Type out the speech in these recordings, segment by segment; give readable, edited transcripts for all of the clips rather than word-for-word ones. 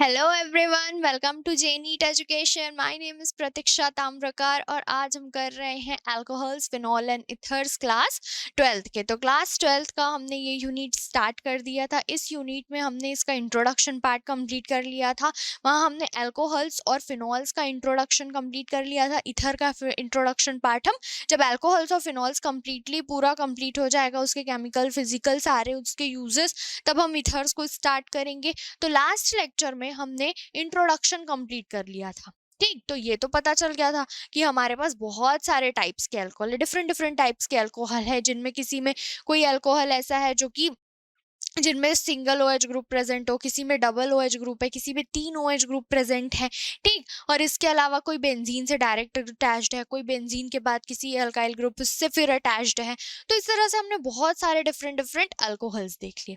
Hello everyone, welcome to J NEET education. My name is Pratiksha Tamrakar और आज हम कर रहे हैं alcohols, phenol and ethers class 12th के। तो क्लास 12th का हमने ये यूनिट स्टार्ट कर दिया था। इस यूनिट में हमने इसका इंट्रोडक्शन पार्ट कंप्लीट कर लिया था। वहाँ हमने अल्कोहल्स और फिनॉल्स का इंट्रोडक्शन कंप्लीट कर लिया था। इथर का इंट्रोडक्शन पार्ट हम जब अल्कोहल्स और फिनॉल्स कंप्लीटली पूरा कंप्लीट हो जाएगा, उसके केमिकल फिजिकल सारे उसके यूजेस, तब हम इथर्स को स्टार्ट करेंगे। तो लास्ट लेक्चर में हमने इंट्रोडक्शन कंप्लीट कर लिया था। ठीक, तो ये तो पता चल गया था कि हमारे पास बहुत सारे टाइप्स के अल्कोहल है, डिफरेंट डिफरेंट टाइप्स के अल्कोहल है, जिनमें किसी में कोई अल्कोहल ऐसा है जो कि जिनमें सिंगल OH ग्रुप प्रेजेंट हो, किसी में डबल OH ग्रुप है, किसी में 3 OH ग्रुप प्रेजेंट है। ठीक, और इसके अलावा कोई बेंजीन से डायरेक्ट अटैच्ड है, कोई बेंजीन के बाद किसी अल्काइल ग्रुप से फिर अटैच्ड है। तो इस तरह से हमने बहुत सारे डिफरेंट डिफरेंट अल्कोहल्स देख लिए।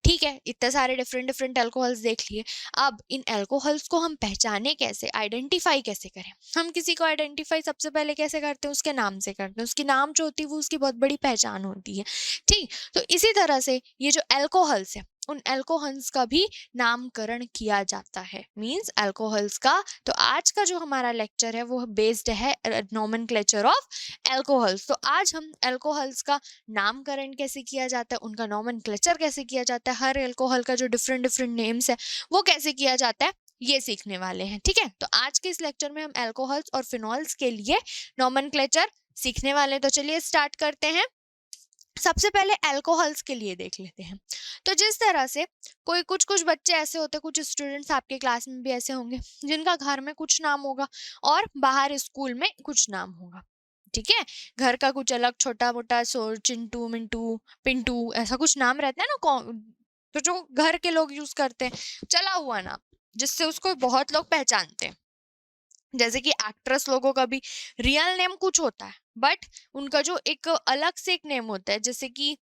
ठीक है, इतने सारे डिफरेंट डिफरेंट अल्कोहल्स देख लिए। अब इन अल्कोहल्स को हम पहचाने कैसे, आइडेंटिफाई कैसे करें? हम किसी को आइडेंटिफाई सबसे पहले कैसे करते हैं? उसके नाम से करते हैं। उसकी नाम जो होती है वो उसकी बहुत बड़ी पहचान होती है। ठीक, तो इसी तरह से ये जो अल्कोहल्स है, उन अल्कोहल्स का भी नामकरण किया जाता है, मींस अल्कोहल्स का। तो आज का जो हमारा लेक्चर है वो बेस्ड है नोमेनक्लेचर ऑफ अल्कोहल्स। तो आज हम अल्कोहल्स का नामकरण कैसे किया जाता है, उनका नोमेनक्लेचर कैसे किया जाता है, हर अल्कोहल का जो डिफरेंट डिफरेंट नेम्स है वो कैसे किया जाता है, ये सीखने वाले हैं। ठीक है, तो आज के इस लेक्चर में हम अल्कोहल्स और फिनॉल्स के लिए नोमेनक्लेचर सीखने वाले हैं। तो चलिए स्टार्ट करते हैं। सबसे पहले अल्कोहल्स के लिए देख लेते हैं। तो जिस तरह से कोई कुछ कुछ बच्चे ऐसे होते हैं, कुछ स्टूडेंट्स आपके क्लास में भी ऐसे होंगे जिनका घर में कुछ नाम होगा और बाहर स्कूल में कुछ नाम होगा। ठीक है, घर का कुछ अलग छोटा मोटा, सो चिंटू मिंटू पिंटू ऐसा कुछ नाम रहता है ना, तो जो घर के लोग यूज करते हैं, चला हुआ नाम, जिससे उसको बहुत लोग पहचानते हैं। जैसे कि एक्ट्रेस लोगों का भी रियल नेम कुछ होता है, बट उनका जो एक अलग से एक नेम होता है, जैसे कि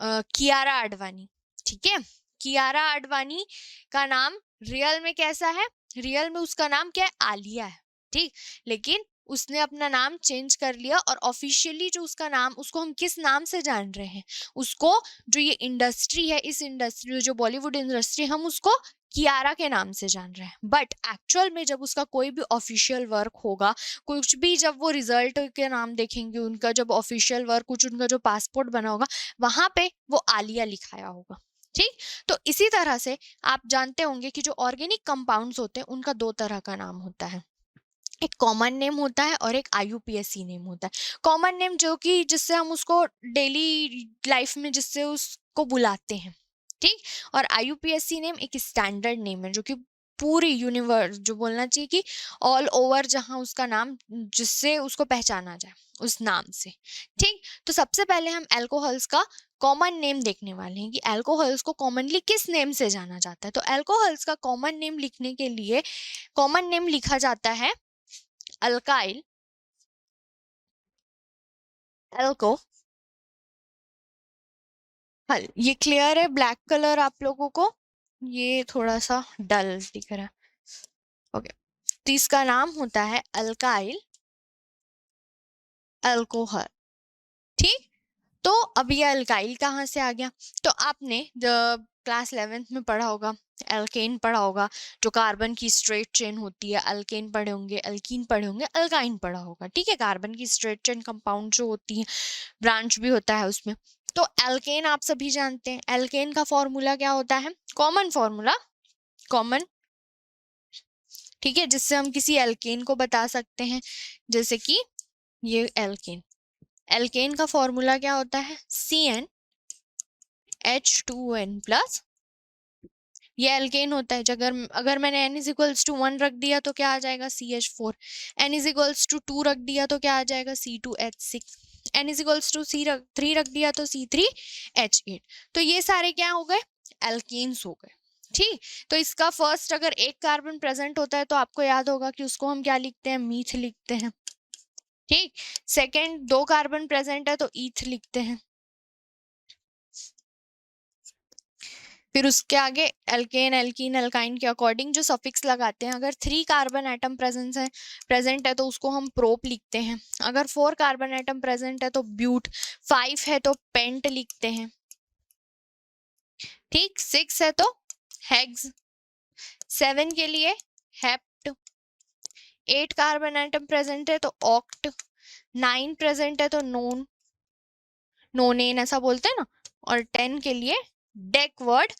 कियारा आडवाणी। ठीक है, कियारा आडवाणी का नाम रियल में कैसा है? रियल में उसका नाम क्या है? आलिया है। ठीक, लेकिन उसने अपना नाम चेंज कर लिया और ऑफिशियली जो उसका नाम, उसको हम किस नाम से जान रहे हैं? उसको, जो ये इंडस्ट्री है, इस इंडस्ट्री जो बॉलीवुड इंडस्ट्री, हम उसको कियारा के नाम से जान रहे हैं। बट एक्चुअल में जब उसका कोई भी ऑफिशियल वर्क होगा, कुछ भी, जब वो रिजल्ट के नाम देखेंगे, उनका जब ऑफिशियल वर्क, कुछ उनका जो पासपोर्ट बना होगा, वहां पे वो आलिया लिखाया होगा। ठीक, तो इसी तरह से आप जानते होंगे कि जो ऑर्गेनिक कंपाउंड्स होते हैं उनका दो तरह का नाम होता है। एक कॉमन नेम होता है और एक IUPAC नेम होता है। कॉमन नेम जो कि जिससे हम उसको डेली लाइफ में जिससे उसको बुलाते हैं। ठीक, और IUPAC नेम एक स्टैंडर्ड नेम है जो कि पूरी यूनिवर्स, जो बोलना चाहिए कि ऑल ओवर, जहां उसका नाम, जिससे उसको पहचाना जाए उस नाम से। ठीक, तो सबसे पहले हम अल्कोहल्स का कॉमन नेम देखने वाले हैं कि अल्कोहल्स को कॉमनली किस नेम से जाना जाता है। तो अल्कोहल्स का कॉमन नेम लिखने के लिए कॉमन नेम लिखा जाता है अल्काइल, एल्को। हाँ, ये क्लियर है ब्लैक कलर आप लोगों को? ये थोड़ा सा डल दिख रहा है। ओके, तो इसका नाम होता है अल्काइल अल्कोहल। ठीक, तो अब ये अल्काइल कहाँ से आ गया? तो आपने जब क्लास 11th में पढ़ा होगा, एल्केन पढ़ा होगा, जो कार्बन की स्ट्रेट चेन होती है। अल्केन पढ़े होंगे, अल्कीन पढ़े होंगे, अल्काइन पढ़ा होगा। ठीक है, कार्बन की स्ट्रेट चेन कंपाउंड जो होती है, ब्रांच भी होता है उसमें। तो एल्केन आप सभी जानते हैं। एल्केन का फॉर्मूला क्या होता है? कॉमन फॉर्मूला, कॉमन, ठीक है, जिससे हम किसी एल्केन को बता सकते हैं। जैसे कि ये एल्केन, एल्केन का फॉर्मूला क्या होता है? CnH2n+। ये एल्केन होता है। अगर मैंने n=1 रख दिया तो क्या आ जाएगा? CH4। n=2 रख दिया तो क्या आ जाएगा? C2H6। n=3 रख दिया तो C3H8। तो ये सारे क्या हो गए? एल्केन्स हो गए। ठीक, तो इसका फर्स्ट अगर एक कार्बन प्रेजेंट होता है तो आपको याद होगा कि उसको हम क्या लिखते हैं? मीथ लिखते हैं। ठीक, सेकेंड 2 कार्बन प्रेजेंट है तो ईथ लिखते हैं। फिर उसके आगे एल्केन, एल्कीन, एल्काइन के अकॉर्डिंग जो सफिक्स लगाते हैं। अगर 3 कार्बन एटम प्रेजेंट है तो उसको हम प्रोप लिखते हैं। अगर 4 कार्बन एटम प्रेजेंट है तो ब्यूट, 5 है तो पेंट लिखते हैं। ठीक, 6 है तो हेक्स, 7 के लिए हेप्ट, 8 कार्बन एटम प्रेजेंट है तो ऑक्ट, 9 प्रेजेंट है तो नोन, नोनेन ऐसा बोलते हैं ना, और 10 के लिए डेक वर्ड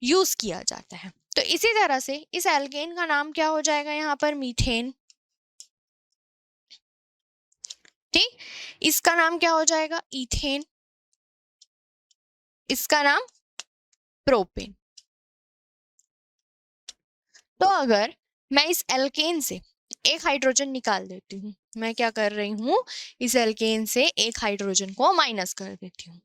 यूज किया जाता है। तो इसी तरह से इस एल्केन का नाम क्या हो जाएगा यहाँ पर, मीथेन। ठीक, इसका नाम क्या हो जाएगा, इथेन, इसका नाम प्रोपेन। तो अगर मैं इस एल्केन से एक हाइड्रोजन निकाल देती हूँ, मैं क्या कर रही हूँ, इस एल्केन से एक हाइड्रोजन को माइनस कर देती हूँ,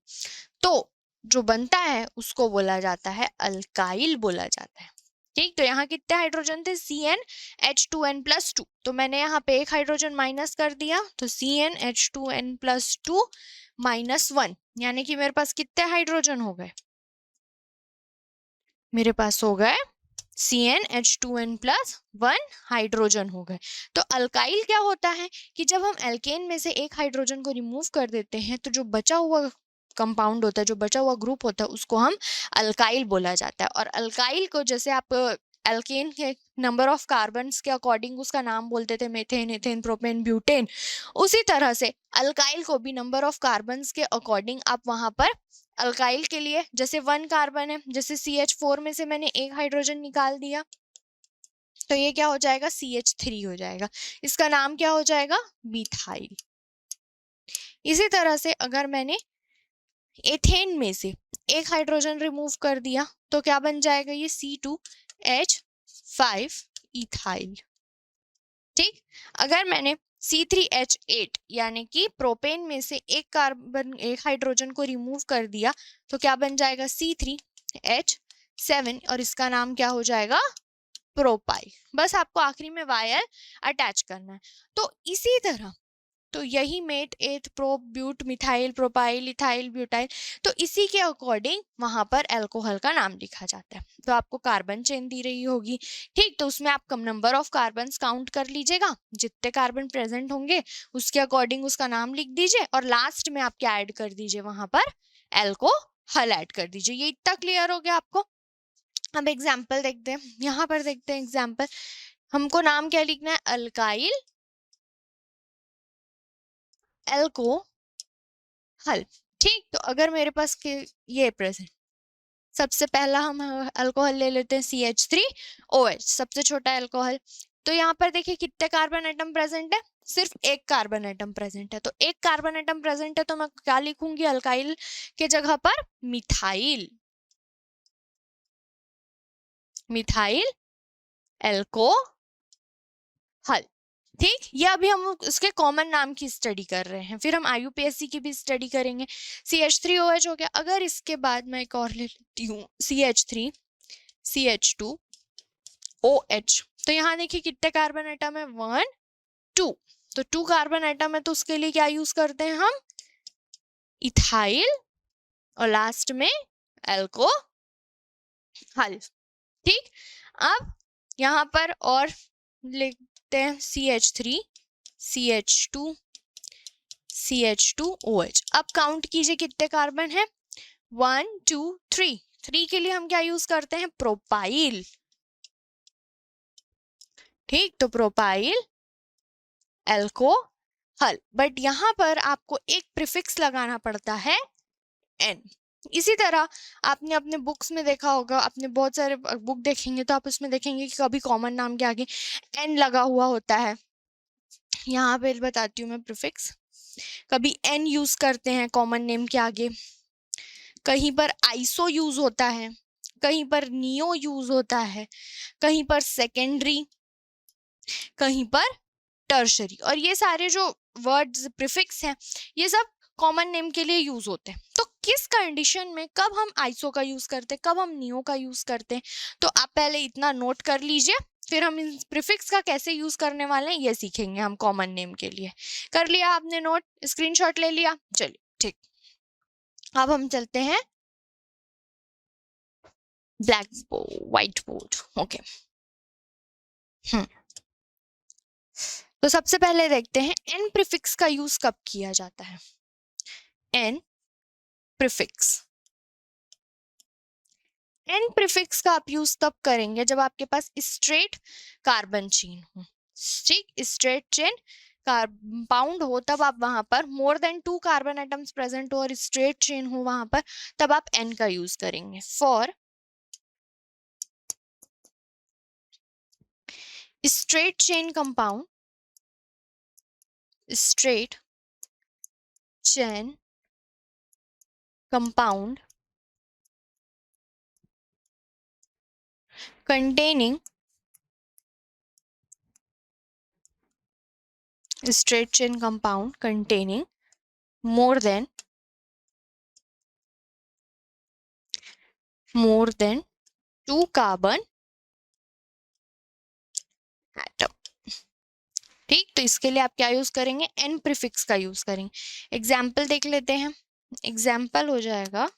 तो जो बनता है उसको बोला जाता है अल्काइल बोला जाता है। ठीक, तो यहाँ कितने हाइड्रोजन थे, CnH2n+2, तो मैंने यहाँ पे एक हाइड्रोजन माइनस कर दिया, तो CnH2n+2 -1, यानी कि मेरे पास कितने हाइड्रोजन हो गए, मेरे पास हो गए CnH2n+1 हाइड्रोजन हो गए। तो अल्काइल क्या होता है कि जब हम एल्केन में से एक हाइड्रोजन को रिमूव कर देते हैं तो जो बचा हुआ कंपाउंड होता है, जो बचा हुआ ग्रुप होता है, उसको हम अल्काइल बोला जाता है। और अल्काइल को जैसे आप एल्केन के नंबर ऑफ कार्बन्स के अकॉर्डिंग उसका नाम बोलते थे, मेथेन, इथेन, प्रोपेन, ब्यूटेन, उसी तरह से अल्काइल को भी नंबर ऑफ कार्बन्स के अकॉर्डिंग आप वहां पर अल्काइल के लिए, जैसे 1 कार्बन है, जैसे CH4 में से मैंने एक हाइड्रोजन निकाल दिया, तो ये क्या हो जाएगा, CH3 हो जाएगा, इसका नाम क्या हो जाएगा, मिथाइल। इसी तरह से अगर मैंने एथेन में से एक हाइड्रोजन रिमूव कर दिया तो क्या बन जाएगा, ये C2H5 इथाइल। ठीक, अगर मैंने C3H8 यानी कि प्रोपेन में से एक हाइड्रोजन को रिमूव कर दिया तो क्या बन जाएगा, C3H7, और इसका नाम क्या हो जाएगा, प्रोपाइल। बस आपको आखिरी में वायर अटैच करना है। तो इसी तरह, तो यही meth, eth, prop, but, methyl, propyl, ethyl, butyl, तो इसी के अकॉर्डिंग वहां पर अल्कोहल का नाम लिखा जाता है। तो आपको कार्बन चेन दी रही होगी, ठीक, तो उसमें आप कम नंबर ऑफ कार्बन काउंट कर लीजिएगा, जितने कार्बन प्रेजेंट होंगे उसके अकॉर्डिंग उसका नाम लिख दीजिए, और लास्ट में आप क्या ऐड कर दीजिए, वहां पर अल्कोहल ऐड कर दीजिए। ये इतना क्लियर हो गया आपको। अब एग्जाम्पल देखते हैं, यहाँ पर देखते हैं एग्जाम्पल, हमको नाम क्या लिखना है, अल्काइल अल्कोहल। ठीक, तो अगर मेरे पास ये प्रेजेंट, सबसे पहला हम अल्कोहल ले लेते हैं CH3OH, सबसे छोटा अल्कोहल। तो यहाँ पर देखिए कितने कार्बन एटम प्रेजेंट है, सिर्फ एक कार्बन एटम प्रेजेंट है, तो एक कार्बन एटम प्रेजेंट है तो मैं क्या लिखूंगी, अल्काइल के जगह पर मिथाइल, मिथाइल अल्कोहल। ठीक, ये अभी हम उसके कॉमन नाम की स्टडी कर रहे हैं, फिर हम IUPAC की भी स्टडी करेंगे। CH3OH हो गया। अगर इसके बाद मैं एक और ले लेती हूँ, CH3CH2OH, तो यहाँ देखिए कितने कार्बन एटम है, 1 2, तो 2 कार्बन एटम है, तो उसके लिए क्या यूज करते हैं हम, इथाइल, और लास्ट में अल्कोहल। ठीक, अब यहाँ पर और लिखते हैं CH3CH2CH2OH। अब काउंट कीजिए कितने कार्बन है, 1 2 3, 3 के लिए हम क्या यूज करते हैं, प्रोपाइल। ठीक, तो प्रोपाइल अल्कोहल, बट यहाँ पर आपको एक प्रीफिक्स लगाना पड़ता है, N। इसी तरह आपने अपने बुक्स में देखा होगा, आपने बहुत सारे बुक देखेंगे तो आप उसमें देखेंगे कि कभी कॉमन नाम के आगे N लगा हुआ होता है। यहाँ पे बताती हूँ मैं प्रीफिक्स, कभी N यूज करते हैं कॉमन नेम के आगे, कहीं पर आइसो यूज होता है, कहीं पर नियो यूज होता है, कहीं पर सेकेंडरी, कहीं पर टर्शरी, और ये सारे जो वर्ड्स प्रीफिक्स हैं ये सब कॉमन नेम के लिए यूज होते हैं। तो किस कंडीशन में कब हम आइसो का यूज करते हैं, कब हम नियो का यूज करते हैं, तो आप पहले इतना नोट कर लीजिए, फिर हम इन प्रीफिक्स का कैसे यूज करने वाले हैं ये सीखेंगे हम कॉमन नेम के लिए। कर लिया आपने नोट, स्क्रीनशॉट ले लिया, चलिए ठीक। अब हम चलते हैं black board, white board, okay. तो सबसे पहले देखते हैं एन प्रीफिक्स का यूज कब किया जाता है। एन प्रीफिक्स, एन प्रीफिक्स का आप यूज तब करेंगे जब आपके पास स्ट्रेट कार्बन चेन हो, ठीक, स्ट्रेट चेन कंपाउंड हो, तब आप वहां पर more than 2 carbon atoms present हो और स्ट्रेट चेन हो वहां पर, तब आप एन का यूज करेंगे। For straight chain compound, straight chain compound containing straight chain compound containing more than 2 carbon atom, ठीक। तो इसके लिए आप क्या यूज करेंगे, एन प्रीफिक्स का यूज करेंगे। एग्जाम्पल देख लेते हैं। एग्जाम्पल हो जाएगा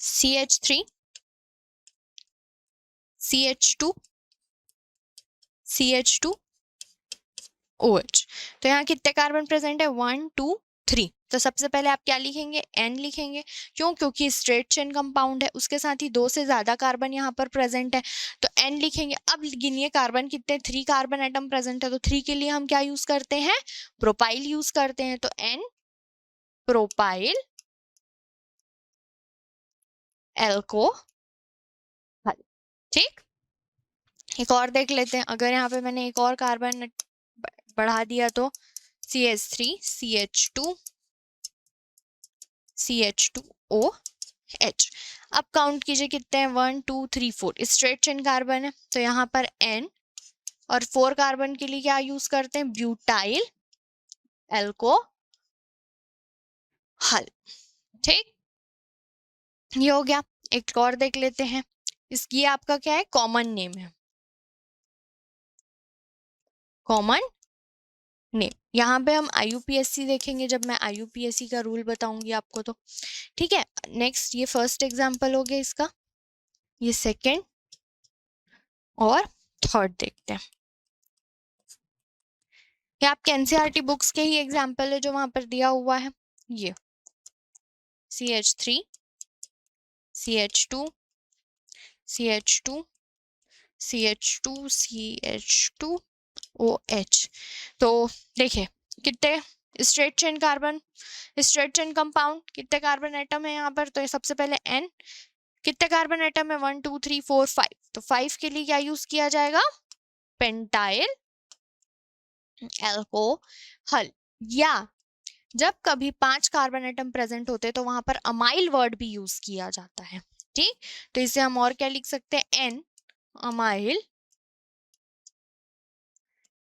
CH3 CH2 CH2 OH। तो यहाँ कितने कार्बन प्रेजेंट है, 1 2 3। तो सबसे पहले आप क्या लिखेंगे, एन लिखेंगे। क्यों, क्योंकि स्ट्रेट चेन कंपाउंड है, उसके साथ ही 2 से ज्यादा कार्बन यहाँ पर प्रेजेंट है, तो एन लिखेंगे। अब गिनिए कार्बन कितने, 3 कार्बन एटम प्रेजेंट है, तो 3 के लिए हम क्या यूज करते हैं, प्रोपाइल यूज करते हैं। तो एन प्रोपाइल एल्कोहल, ठीक। एक और देख लेते हैं। अगर यहाँ पे मैंने एक और कार्बन बढ़ा दिया तो CH3 CH2 CH2OH। अब काउंट कीजिए कितने हैं, 1 2 3 4। स्ट्रेट चेन कार्बन है तो यहाँ पर N, और 4 कार्बन के लिए क्या यूज करते हैं, ब्यूटाइल एल्कोहल, ठीक। ये हो गया। एक और देख लेते हैं। इसकी आपका क्या है, कॉमन नेम है, कॉमन नेम। यहाँ पे हम IUPAC देखेंगे जब मैं IUPAC का रूल बताऊंगी आपको, तो ठीक है। नेक्स्ट, ये फर्स्ट एग्जांपल हो गया इसका, ये सेकंड और थर्ड देखते हैं। ये आपके NCERT बुक्स के ही एग्जांपल है जो वहां पर दिया हुआ है। ये CH3 CH2 CH2 CH2 CH2OH। तो देखिए कितने straight chain carbon, straight chain compound, कितने कार्बन एटम है यहाँ पर, तो ये सबसे पहले N, कितने कार्बन एटम है, 1 2 3 4 5। तो 5 के लिए क्या यूज किया जाएगा, पेंटाइल एल्कोहल। या जब कभी 5 कार्बन एटम प्रेजेंट होते हैं तो वहां पर अमाइल वर्ड भी यूज किया जाता है, ठीक। तो इसे हम और क्या लिख सकते हैं, एन अमाइल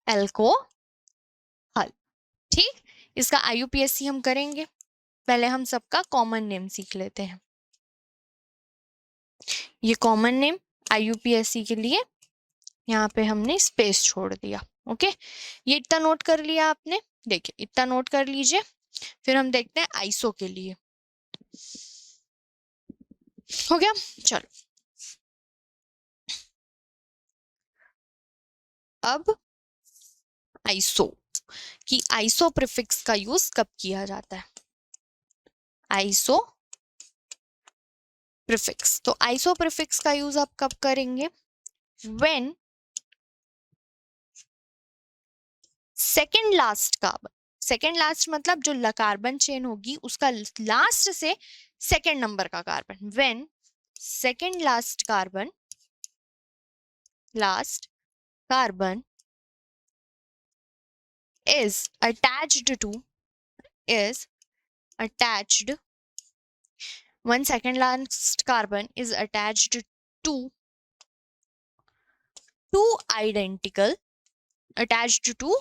एल्कोहल, ठीक। इसका IUPAC हम करेंगे, पहले हम सबका कॉमन नेम सीख लेते हैं। ये कॉमन नेम IUPAC के लिए यहाँ पे हमने स्पेस छोड़ दिया, ओके। ये इतना नोट कर लिया आपने, देखिए इतना नोट कर लीजिए। फिर हम देखते हैं आइसो के लिए, हो गया। चलो अब आइसो कि आइसो प्रीफिक्स का यूज कब किया जाता है, आइसो प्रीफिक्स। तो आइसो प्रीफिक्स का यूज आप कब करेंगे, when second last carbon, second last मतलब जो कार्बन चेन होगी उसका लास्ट से सेकेंड नंबर का carbon, when second last carbon is attached to when second last carbon is attached to two identical, attached to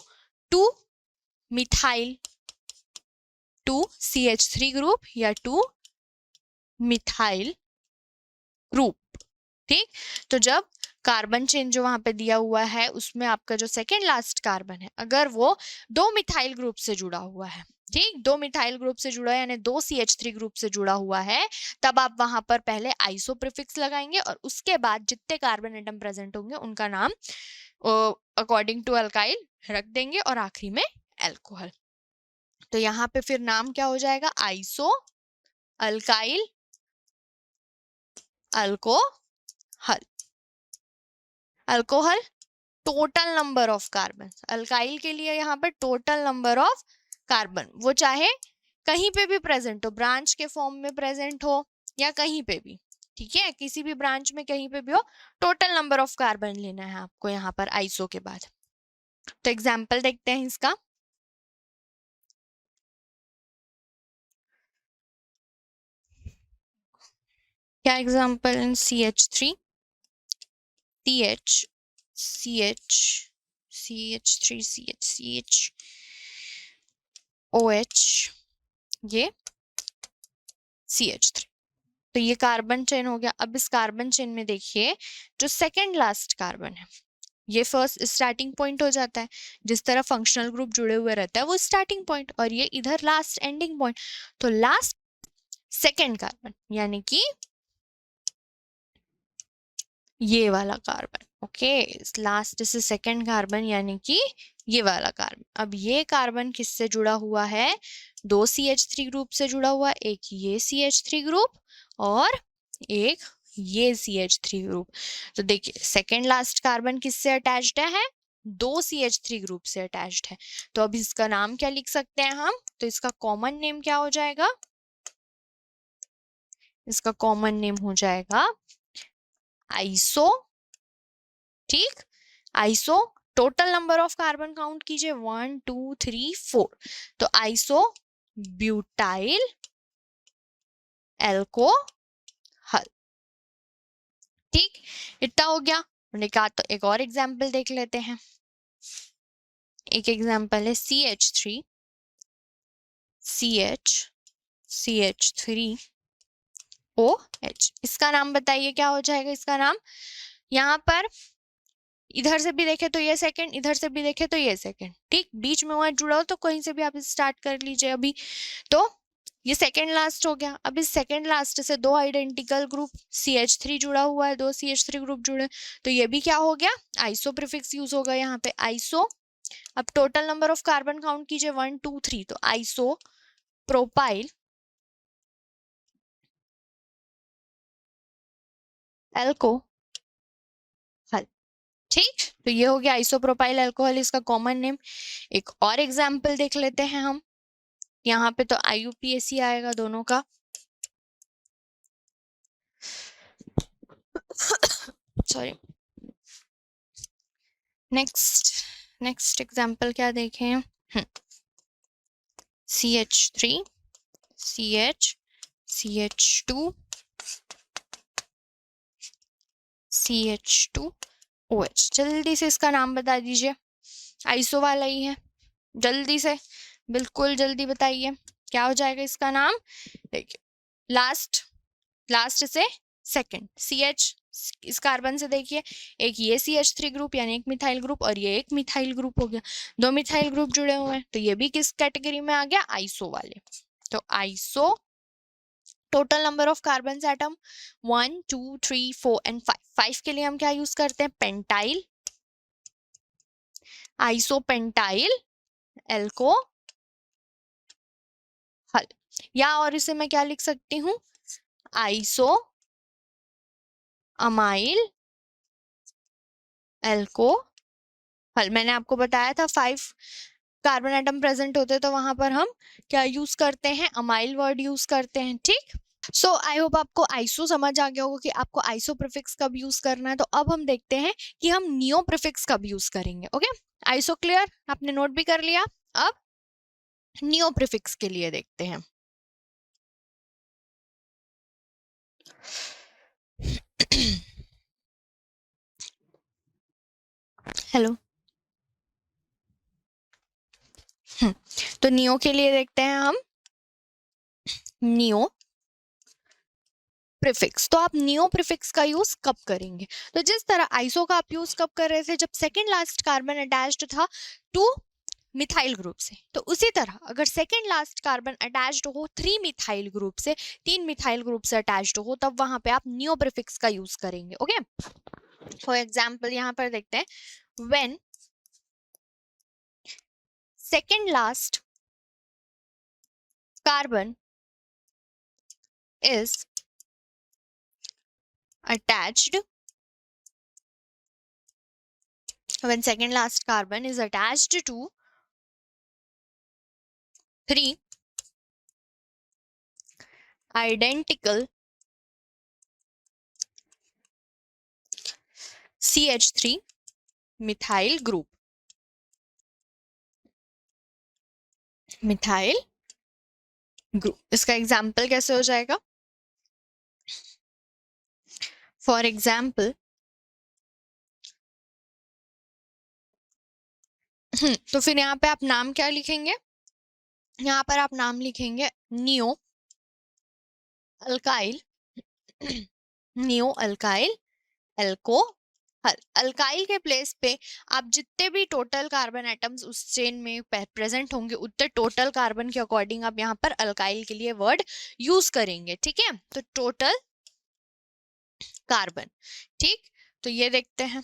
two methyl, 2 CH3 group या 2 methyl group, ठीक। तो जब कार्बन चेन जो वहां पे दिया हुआ है उसमें आपका जो सेकेंड लास्ट कार्बन है अगर वो 2 मिथाइल ग्रुप से जुड़ा हुआ है, ठीक, 2 मिथाइल ग्रुप से जुड़ा है यानी 2 CH3 ग्रुप से जुड़ा हुआ है, तब आप वहां पर पहले आइसो प्रीफिक्स लगाएंगे और उसके बाद जितने कार्बन एटम प्रेजेंट होंगे उनका नाम अकॉर्डिंग टू अल्काइल रख देंगे और आखिरी में एल्कोहल। तो यहाँ पे फिर नाम क्या हो जाएगा, iso alkyl alcohol. Alcohol total number of carbon, alkyl के लिए यहाँ पर टोटल नंबर ऑफ कार्बन, वो चाहे कहीं पे भी प्रेजेंट हो, ब्रांच के फॉर्म में प्रेजेंट हो या कहीं पे भी, ठीक है, किसी भी ब्रांच में कहीं पे भी हो, टोटल नंबर ऑफ कार्बन लेना है आपको यहाँ पर आइसो के बाद। तो एग्जाम्पल देखते हैं इसका। क्या एग्जाम्पल? इन CH3 CH CH CH3 CH OH, ये CH3। तो ये कार्बन चेन हो गया। अब इस कार्बन चेन में देखिए जो सेकेंड लास्ट कार्बन है, ये फर्स्ट स्टार्टिंग पॉइंट हो जाता है, जिस तरह फंक्शनल ग्रुप जुड़े हुए रहता है वो स्टार्टिंग पॉइंट, और ये इधर लास्ट एंडिंग पॉइंट। तो लास्ट सेकेंड कार्बन यानी कि ये वाला कार्बन, ओके, लास्ट से सेकेंड कार्बन यानी कि ये वाला कार्बन। अब ये कार्बन किससे जुड़ा हुआ है? दो CH3 ग्रुप से जुड़ा हुआ, एक ये CH3 ग्रुप और एक ये CH3 ग्रुप। तो देखिए सेकेंड लास्ट कार्बन किससे अटैच्ड है? दो CH3 ग्रुप से अटैच्ड है। तो अब इसका नाम क्या लिख सकते हैं हम? तो इसका कॉमन नेम क्या हो जाएगा? इसका कॉमन नेम हो जाएगा आइसो। ठीक, iso. Total number of carbon count कीजिए 1 2 3 4, तो आइसो ब्यूटाइल एल्कोहल। ठीक, इतना हो गया। तो एक और एग्जाम्पल देख लेते हैं। एक एग्जाम्पल है CH3 CH CH3OH। इसका नाम बताइए क्या हो जाएगा इसका नाम? यहाँ पर इधर से भी देखे तो ये सेकंड, इधर से भी देखे तो ये सेकंड, ठीक, बीच में वहां जुड़ा हो तो कहीं से भी आप स्टार्ट कर लीजिए अभी। तो ये सेकंड लास्ट हो गया। अब इस सेकंड लास्ट से दो आइडेंटिकल ग्रुप CH3 जुड़ा हुआ है, दो CH3 ग्रुप जुड़े, तो ये भी क्या हो गया? आइसो प्रीफिक्स यूज होगा यहाँ पे, आइसो। अब total number of carbon count कीजिए 1 2 3, तो आइसो प्रोपाइल एल्कोहल। ठीक, तो ये हो गया आइसोप्रोपाइल अल्कोहल, इसका कॉमन नेम। एक और एग्जाम्पल देख लेते हैं हम। यहाँ पे तो IUPAC आएगा दोनों का। सॉरी, नेक्स्ट एग्जाम्पल क्या देखें? CH3 CH2 CH2OH। जल्दी से इसका नाम बता दीजिए, आइसो वाला ही है, जल्दी से, बिल्कुल जल्दी बताइए क्या हो जाएगा इसका नाम? देखिए लास्ट से सेकंड CH, इस कार्बन से देखिए एक ये CH3 ग्रुप यानी एक मिथाइल ग्रुप और ये एक मिथाइल ग्रुप हो गया, दो मिथाइल ग्रुप जुड़े हुए हैं, तो ये भी किस कैटेगरी में आ गया? आइसो वाले। तो iso total number of carbon atom 1 2 3 4 and 5। 5 के लिए हम क्या यूज करते हैं? पेंटाइल, आइसोपेंटाइल एल्कोहल, या और इसे मैं क्या लिख सकती हूँ? Iso amyl alcohol. मैंने आपको बताया था 5 कार्बन एटम प्रेजेंट होते तो वहां पर हम क्या यूज करते हैं? अमाइल वर्ड यूज करते हैं। ठीक, सो आई होप आपको आइसो समझ आ गया होगा कि आपको आइसो प्रीफिक्स कब यूज करना है। तो अब हम देखते हैं कि हम नियो प्रीफिक्स कब यूज करेंगे। ओके, आइसो क्लियर, आपने नोट भी कर लिया। अब नियो प्रीफिक्स के लिए देखते हैं। हेलो, तो नियो के लिए देखते हैं हम नियो प्रीफिक्स। तो आप नियो प्रीफिक्स का यूज कब करेंगे? तो जिस तरह आइसो का आप यूज कब कर रहे थे? जब सेकेंड लास्ट कार्बन अटैच्ड था टू मिथाइल ग्रुप से, तो उसी तरह अगर सेकेंड लास्ट कार्बन अटैच्ड हो 3 मिथाइल ग्रुप से, 3 मिथाइल ग्रुप से अटैच्ड हो, तब वहां पे आप नियो प्रीफिक्स का यूज करेंगे। ओके, फॉर एग्जाम्पल यहाँ पर देखते हैं, when second last carbon is attached, when second last carbon is attached to 3 identical CH3 methyl group, methyl group. इसका एग्जाम्पल कैसे हो जाएगा? फॉर एग्जाम्पल तो फिर यहाँ पे आप नाम क्या लिखेंगे? यहाँ पर आप नाम लिखेंगे neo alkyl, neo alkyl alco. Alkyl के प्लेस पे आप जितने भी टोटल कार्बन एटम्स उस चेन में प्रेजेंट होंगे उतने टोटल कार्बन के अकॉर्डिंग आप यहाँ पर अल्काइल के लिए वर्ड यूज करेंगे, ठीक है? तो टोटल कार्बन, ठीक। तो ये देखते हैं,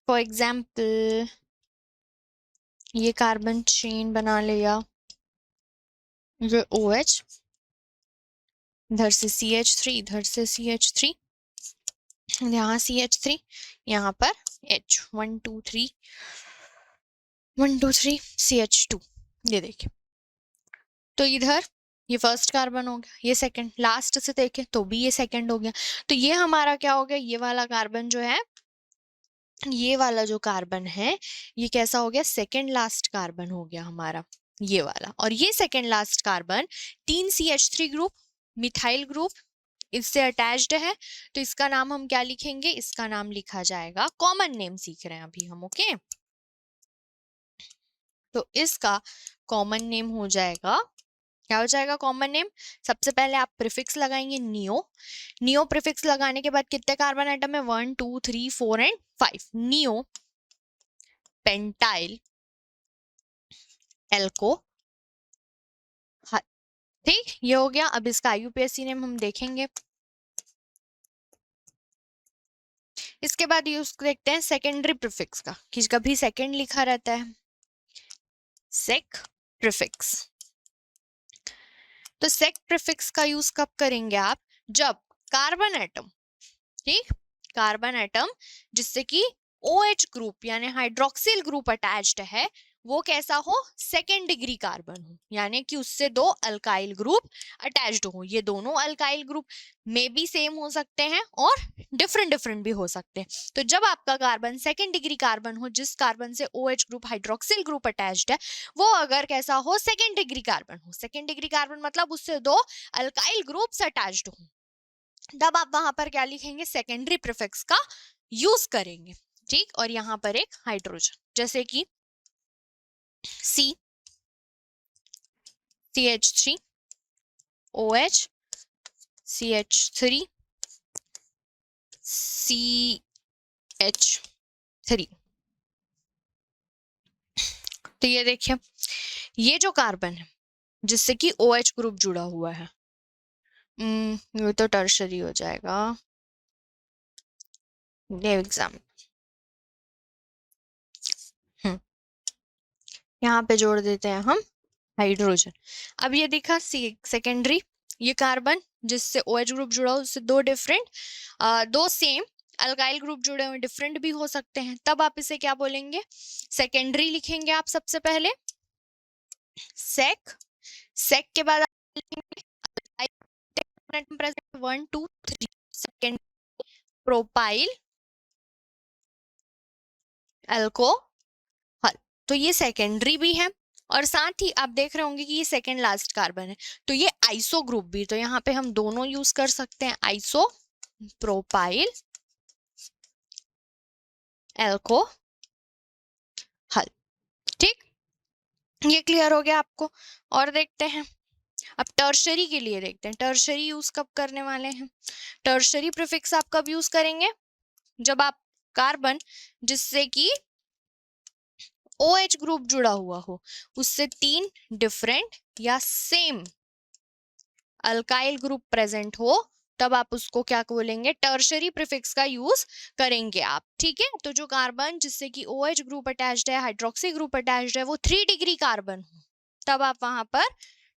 फॉर एग्जाम्पल ये कार्बन चेन बना लिया, ये OH, इधर से CH3, इधर से CH3, यहाँ CH3, यहाँ पर H, 1 2 3 1 2 3 CH2, ये देखिए। तो इधर ये फर्स्ट कार्बन हो गया, ये सेकंड, लास्ट से देखें तो भी ये सेकंड हो गया। तो ये हमारा क्या हो गया? ये वाला कार्बन जो है, ये वाला जो कार्बन है ये कैसा हो गया? सेकंड लास्ट कार्बन हो गया हमारा, ये वाला। और ये second last carbon 3 CH3 group methyl group इससे अटैच्ड है, तो इसका नाम हम क्या लिखेंगे? इसका नाम लिखा जाएगा, कॉमन नेम सीख रहे हैं अभी हम, ओके? तो इसका कॉमन नेम हो जाएगा, क्या हो जाएगा कॉमन नेम? सबसे पहले आप प्रीफिक्स लगाएंगे नियो, नियो प्रीफिक्स लगाने के बाद कितने कार्बन आइटम है? 1 2 3 4 एंड 5, नियो पेंटाइल एल्को, ठीक, ये हो गया। अब इसका IUPAC नेम हम देखेंगे। इसके बाद यूज देखते हैं सेकेंडरी प्रीफिक्स का, कि कभी सेकेंड लिखा रहता है, सेक प्रीफिक्स। तो सेक प्रीफिक्स का यूज कब करेंगे आप? जब कार्बन एटम, ठीक, कार्बन एटम जिससे कि OH ग्रुप यानी हाइड्रोक्सिल ग्रुप अटैच्ड है, वो कैसा हो? सेकेंड डिग्री कार्बन हो, यानी कि उससे 2 अल्काइल ग्रुप अटैच्ड हो। ये दोनों अल्काइल ग्रुप में भी सेम हो सकते हैं और डिफरेंट डिफरेंट भी हो सकते हैं। तो जब आपका कार्बन सेकेंड डिग्री कार्बन हो, जिस कार्बन से OH group hydroxyl group attached है, वो अगर कैसा हो? सेकेंड डिग्री कार्बन हो। सेकेंड डिग्री कार्बन मतलब उससे 2 अल्काइल ग्रुप्स अटैच्ड हो, तब आप वहां पर क्या लिखेंगे? सेकेंडरी प्रीफिक्स का यूज करेंगे, ठीक। और यहाँ पर एक हाइड्रोजन, जैसे कि C CH3 OH CH3 CH3। तो ये देखिए, ये जो कार्बन है जिससे कि OH ग्रुप जुड़ा हुआ है, ये तो टर्शरी हो जाएगा, एग्जाम यहाँ पे जोड़ देते हैं हम हाइड्रोजन। अब ये दिखा सेकेंडरी, ये कार्बन जिससे OH ग्रुप जुड़ा हो, उससे 2 डिफरेंट, 2 सेम अल्काइल ग्रुप जुड़े हुए डिफरेंट भी हो सकते हैं, तब आप इसे क्या बोलेंगे? सेकेंडरी लिखेंगे आप सबसे पहले, सेक, सेक के बाद प्रेजेंट 1 2 3 सेकेंड प्रोपाइल अल्कोहल, तो ये सेकेंडरी भी है। और साथ ही आप देख रहे होंगे कि ये सेकेंड लास्ट कार्बन है, तो ये आइसो ग्रुप भी, तो यहाँ पे हम दोनों यूज कर सकते हैं, आइसो प्रोपाइल एल्कोहल, ठीक। ये क्लियर हो गया आपको? और देखते हैं, अब टर्शरी के लिए देखते हैं, टर्शरी यूज कब करने वाले हैं? टर्शरी प्रीफिक्स आप कब यूज करेंगे? जब आप कार्बन जिससे कि OH ग्रुप जुड़ा हुआ हो, उससे 3 डिफरेंट या सेम अल्काइल ग्रुप प्रेजेंट हो, तब आप उसको क्या बोलेंगे? टर्शरी प्रीफिक्स का यूज करेंगे आप, ठीक है। तो जो कार्बन जिससे कि OH ग्रुप अटैच्ड है, हाइड्रोक्सी ग्रुप अटैच्ड है, वो 3 डिग्री कार्बन हो, तब आप वहां पर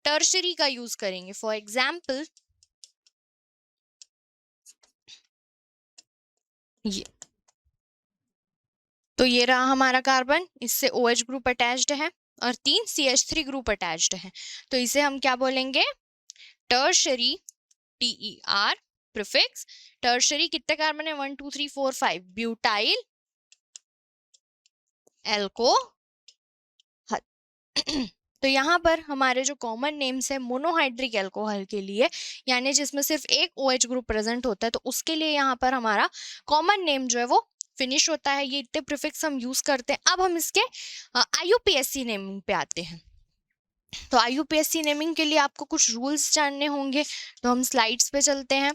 टर्शरी का यूज करेंगे। फॉर एग्जाम्पल ये तो ये रहा हमारा कार्बन, इससे OH ग्रुप अटैच्ड है और 3 CH3 ग्रुप अटैच्ड है। तो इसे हम क्या बोलेंगे? Tertiary, TER prefix. टर्शरी कितने कार्बन है? 1 2 3 4 5, ब्यूटाइल एल्कोहल। तो यहाँ पर हमारे जो कॉमन नेम्स है मोनोहाइड्रिक एल्कोहल के लिए, यानी जिसमें सिर्फ एक OH ग्रुप प्रेजेंट होता है, तो उसके लिए यहाँ पर हमारा कॉमन नेम जो है वो फिनिश होता है। ये इतने प्रीफिक्स हम यूज करते हैं। अब हम इसके IUPAC नेमिंग पे आते हैं। तो IUPAC नेमिंग के लिए आपको कुछ रूल्स जानने होंगे, तो हम स्लाइड्स पे चलते हैं।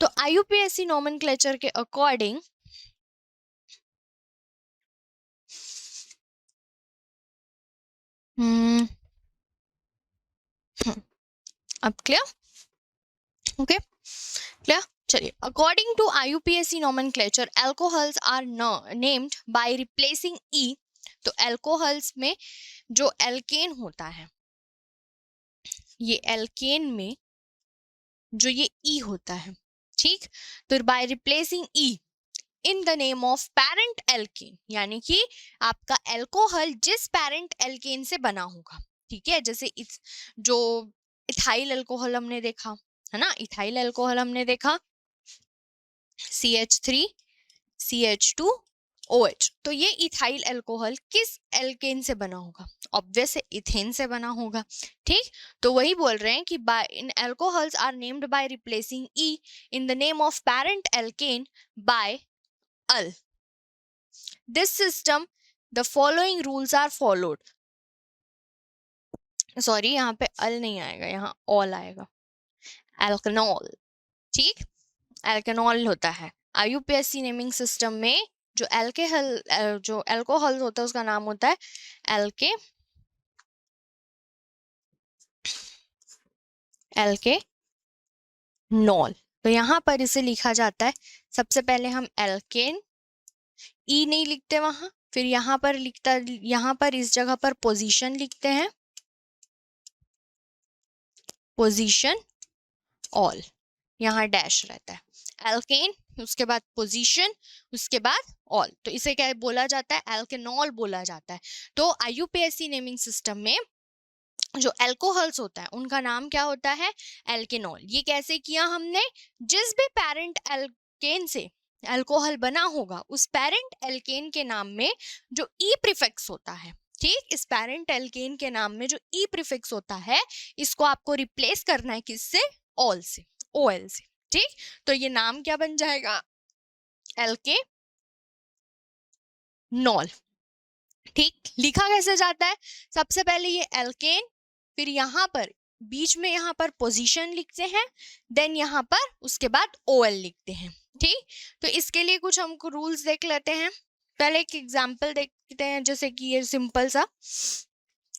तो IUPAC नोमेनक्लेचर के अकॉर्डिंग अब क्लियर? Okay, clear? चलिए, according to IUPAC nomenclature, alcohols are named by replacing E। तो एल्कोहल्स में जो एल्केन होता है, ये एल्केन में जो ये E होता है, ठीक, तो by replacing E in the name of parent alkane, यानी कि आपका एल्कोहल जिस पेरेंट एल्केन से बना होगा, ठीक है, जैसे जो इथाइल अल्कोहल हमने देखा है ना, इथाइल अल्कोहल हमने देखा CH3 CH2 OH, तो ये इथाइल अल्कोहल किस एल्केन से बना होगा? ऑब्वियस है, इथेन से बना होगा, ठीक। तो वही बोल रहे हैं कि by in alcohols are named by replacing E in the name of parent alkane by अल। This system the following rules are followed. Sorry, यहाँ पे अल नहीं आएगा, यहाँ ऑल आएगा, एल्कनॉल, ठीक, एल्कनॉल होता है। IUPAC नेमिंग सिस्टम में जो एल्कोहल होता है उसका नाम होता है एल्केनॉल। तो यहाँ पर इसे लिखा जाता है, सबसे पहले हम एल्केन, E नहीं लिखते वहां, फिर यहाँ पर इस जगह पर पोजीशन लिखते हैं, पोजीशन ऑल, यहाँ डैश रहता है, एल्केन, उसके बाद पोजीशन, उसके बाद ऑल, तो इसे क्या बोला जाता है? एल्केनॉल बोला जाता है। तो IUPAC नेमिंग सिस्टम में जो एल्कोहल्स होता है उनका नाम क्या होता है? एल्केनॉल। ये कैसे किया हमने? जिस भी पेरेंट एल्केन से एल्कोहल बना होगा उस पेरेंट एल्केन के नाम में जो E प्रीफिक्स होता है, ठीक, इस पेरेंट एल्केन के नाम में जो E प्रीफिक्स होता है, इसको आपको रिप्लेस करना है किससे? ऑल से, OL से, ठीक। तो ये नाम क्या बन जाएगा? एल्केनॉल, ठीक। लिखा कैसे जाता है? सबसे पहले ये एल्केन, फिर यहाँ पर बीच में यहाँ पर पोजीशन लिखते हैं, देन यहाँ पर उसके बाद OL लिखते हैं, ठीक। तो इसके लिए कुछ हमको रूल्स देख लेते हैं। पहले एक एग्जांपल देखते हैं, जैसे कि ये सिंपल सा,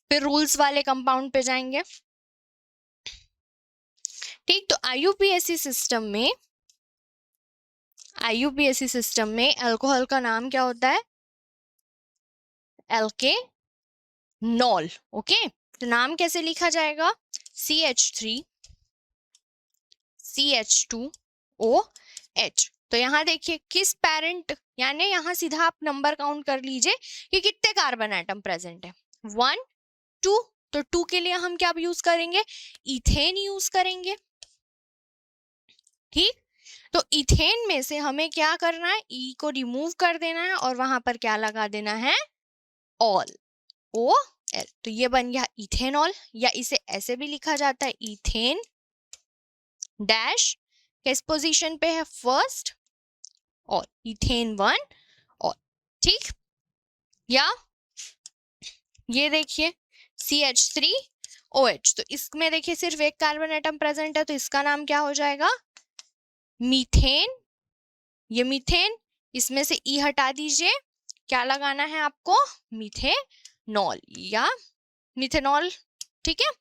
फिर रूल्स वाले कंपाउंड पे जाएंगे, ठीक। तो IUPAC सिस्टम में अल्कोहल का नाम क्या होता है? एल्केनॉल, ओके। तो नाम कैसे लिखा जाएगा? CH3 CH2OH। तो यहाँ देखिए किस पेरेंट, यानी यहाँ सीधा आप नंबर काउंट कर लीजिए कि कितने कार्बन एटम प्रेजेंट है, 1 2। तो 2 के लिए हम क्या यूज करेंगे? इथेन यूज करेंगे, ठीक। तो इथेन में से हमें क्या करना है? E को रिमूव कर देना है और वहां पर क्या लगा देना है? All, OL। तो ये बन गया इथेनॉल, या इसे ऐसे भी लिखा जाता है इथेन डैश, किस पोजीशन पे है? फर्स्ट, और इथेन 1 और, ठीक। या ये देखिए CH3OH, तो इसमें देखिए सिर्फ एक कार्बन एटम प्रेजेंट है, तो इसका नाम क्या हो जाएगा? मीथेन। ये मीथेन, इसमें से E हटा दीजिए, क्या लगाना है आपको? मीथेनॉल या मिथेनॉल, ठीक है।